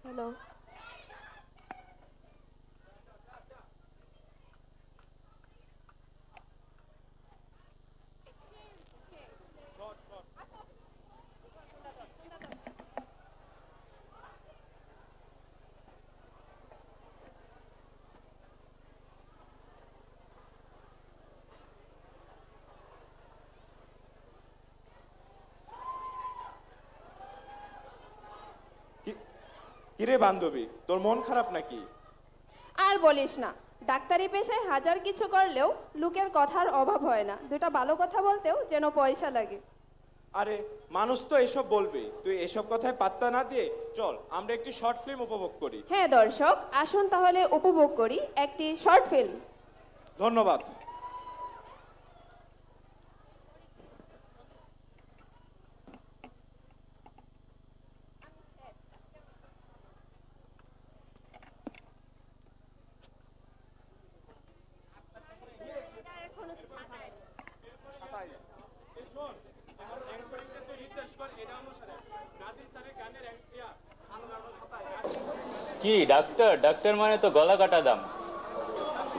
হ্যালো, কিরে বান্ধবী, তোর মন খারাপ নাকি? আর বলিস না, ডাক্তারি পেশায় হাজার কিছু করলেও লোকের কথার অভাব হয় না। দুটা ভালো কথা বলতেও যেন পয়সা লাগে। আরে মানুষ তো এসব বলবে, তুই এসব কথায় পাত্তা না দিয়ে চল আমরা একটি শর্ট ফিল্ম উপভোগ করি। হ্যাঁ দর্শক, আসুন তাহলে উপভোগ করি একটি শর্ট ফিল্ম। ধন্যবাদ। কি ডাক্তার? ডাক্তার মানে তো গলা কাটা দাম।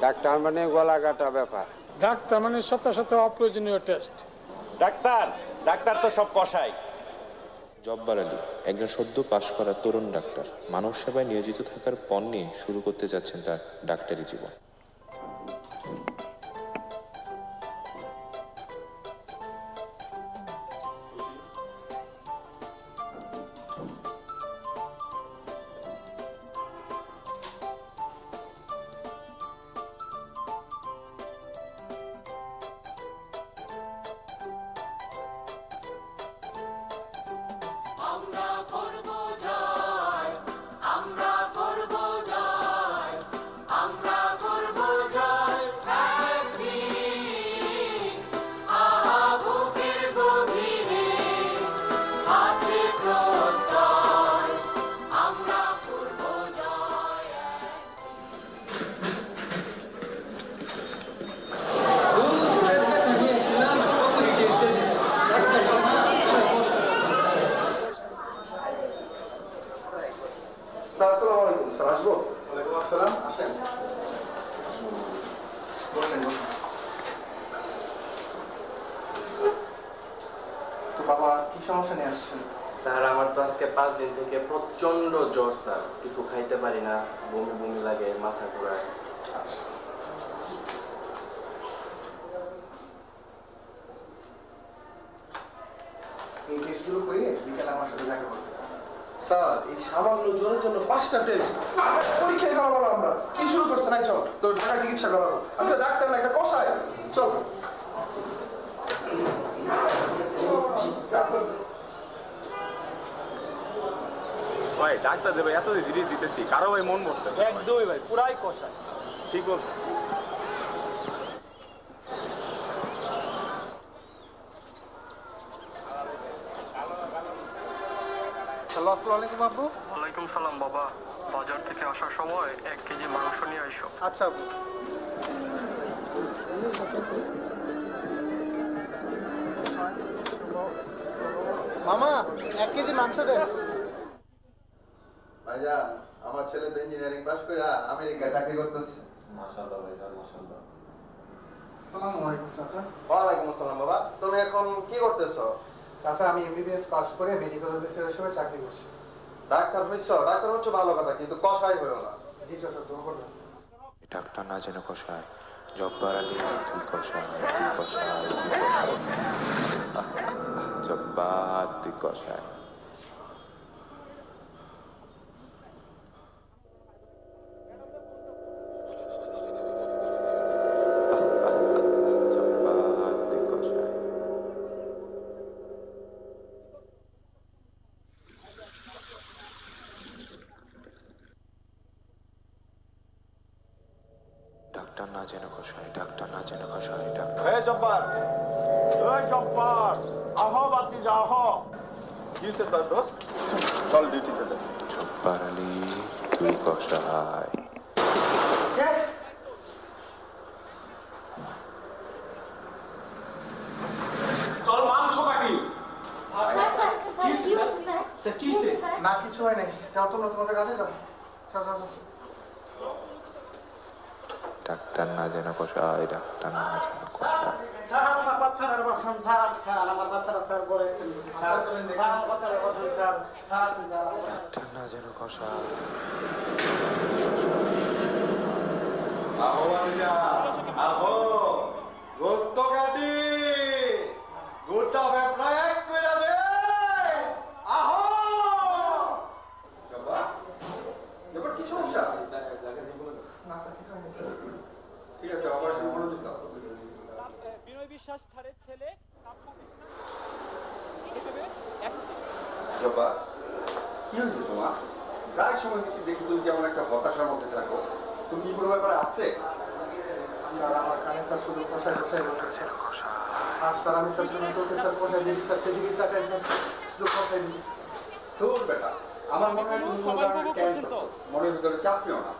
ডাক্তার মানে গলা কাটা ব্যাপার। ডাক্তার মানে শত শত অপ্রয়োজনীয় টেস্ট। ডাক্তার ডাক্তার তো সব কষাই। জব্বার আলী একজন সদ্য পাশ করা তরুণ ডাক্তার, মানব সেবায় নিয়োজিত থাকার পণ নিয়ে শুরু করতে যাচ্ছেন তার ডাক্তারি জীবন। আসেন বসেন বসেন। তো বাবা কি সমস্যা নিয়ে আসছেন? স্যার আমার তো আজকে 5 দিন থেকে প্রচন্ড জ্বর স্যার, কিছু খাইতে পারি না, বমি বমি লাগে, মাথা ঘোরায়। আচ্ছা এই টেস্টগুলো করিয়ে বিকেলে আমার সাথে দেখা করবেন। স্যার এই সামান্য জ্বরের জন্য 5টা টেস্ট পরীক্ষায় করাবো আমরা। কি শুরু করছে নাই? চল তোর ঢাকা চিকিৎসা করাবো। আমি তো ডাক্তার না, একটা কষায়। চল ভাই ডাক্তার দেবে এত ধীরে দিতেছি, কারো ভাই মন মরতে একদমই ভাই, পুরাই কষায়। ঠিক বলছো। হ্যালো আসসালামু আলাইকুম আব্বু। ওয়ালাইকুম সালাম বাবা, বাজার থেকে আসার সময় 1 কেজি মাংস নিয়ে আইসো। আচ্ছা আব্বু। মামা 1 কেজি মাংস দেন। ভাইজান আমার ছেলে তো ইঞ্জিনিয়ারিং পাস করে আমেরিকায় চাকরি করতেছে। মাশাআল্লাহ ভাইজান, মাশাআল্লাহ। আসসালামু আলাইকুম চাচা। ওয়ালাইকুম আসসালাম বাবা। তুমি এখন কি করতেছো? চাচা আমি এমবিবিএস পাস করে মেডিকেল অফিসার হিসেবে চাকরি করছি। ডাক্তার হইছো? ডাক্তার হচ্ছে ভালো কথা, কিন্তু কষাই হইও না। জি চাচা, দোয়া করবেন। ডাক্তার না যেন কষায়, জব্বার আলী তুই কষায়, তুই কষায়, তুই কষায়, জব্বার তুই কষায়। জব্বার তুই কষায়। ডাক্তার না যেন কষায়, ডাক্তার না যেন কষায়, ডাক্তার। এই জব্বার, এই জব্বার, আহ বাতি যা আহ। কি হচ্ছে তোর দোষ? চল ডিউটিতে যা। জব্বার আলী তুই কষায়। চল মাংস কাটি। না কিছু হয় নাই, যাও তোমরা তোমাদের কাছে যাও। যাও যাও যাও। ডাক্তার না যেন কষায়, ডাক্তার না যেন কষায়। স্যার আমার বাচ্চারা বাঁচান স্যার, স্যার আমার বাচ্চারা স্যার বলে গেছেন স্যার, স্যার আমার বাচ্চারা বাঁচান স্যার, স্যার আসেন স্যার। ডাক্তার না যেন কষায়। আহো আমিনা, আহো। গোস্ত কাটি, গোটা বেপনা এক কইরা দে। আহো। জব্বার, জব্বার কি সমস্যা? না স্যার কিছু হয়নি স্যার। ঠিক আছে, অপারেশন মনোযোগ দাও। বিনয় বিশ্বাস স্যারের ছেলে জব্বার, কি হয়েছে তোমার? প্রায় সময় দেখি তুমি কেমন একটা হতাশার মধ্যে থাকো। তুমি কি কোনো ব্যাপারে আছে? স্যার আমার কানে স্যার শুধু কষাই কষাই বসে স্যার। আর স্যার আমি স্যার শুধু চোখে স্যার কষাই দিয়েছি স্যার, সেদিকে চাকাই স্যার শুধু কষাই দিয়েছি। তোর বেটা, আমার মনে হয় তুমি কোনো ধরনের ক্যান্সার, মনের ভিতরে চাপ নিও না।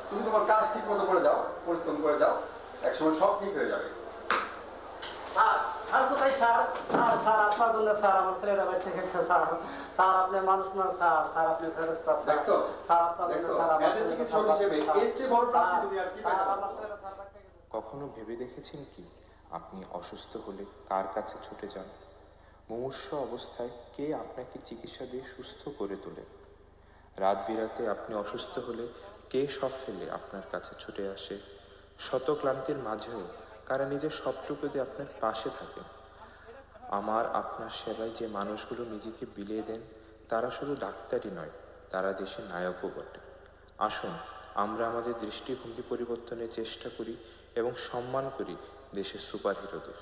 তুমি তোমার কাজ ঠিক মতো করে যাও, পরিশ্রম করে যাও, একসময় সব ঠিক হয়ে যাবে। স্যার, স্যার কোথায় স্যার? স্যার, স্যার আপনার জন্য স্যার আমার ছেলেরা বাচ্চা খেয়েছে স্যার। স্যার আপনি মানুষ না স্যার, স্যার আপনি ফেরেশতা স্যার। দেখছো? স্যার আপনার জন্য স্যার আমার এতে চিকিৎসক হিসেবে এর চেয়ে বড় প্রাপ্তি তুমি আর কি স্যার পেতে আমার ছেলেরা স্যার বাচ্চা খেয়েছে। কখনো ভেবে দেখেছেন কি আপনি অসুস্থ হলে কার কাছে ছুটে যান? মুমূর্ষ অবস্থায় কে আপনাকে চিকিৎসা দিয়ে সুস্থ করে তোলে? রাত বিরাতে আপনি অসুস্থ হলে কে সব ফেলে আপনার কাছে ছুটে আসে? শত ক্লান্তির মাঝেও কারা নিজের সবটুকু দিয়ে আপনার পাশে থাকেন? আমার আপনার সেবায় যে মানুষগুলো নিজেকে বিলিয়ে দেন তারা শুধু ডাক্তারই নয়, তারা দেশের নায়কও বটে। আসুন আমরা আমাদের দৃষ্টিভঙ্গি পরিবর্তনের চেষ্টা করি এবং সম্মান করি দেশের সুপারহিরোদের।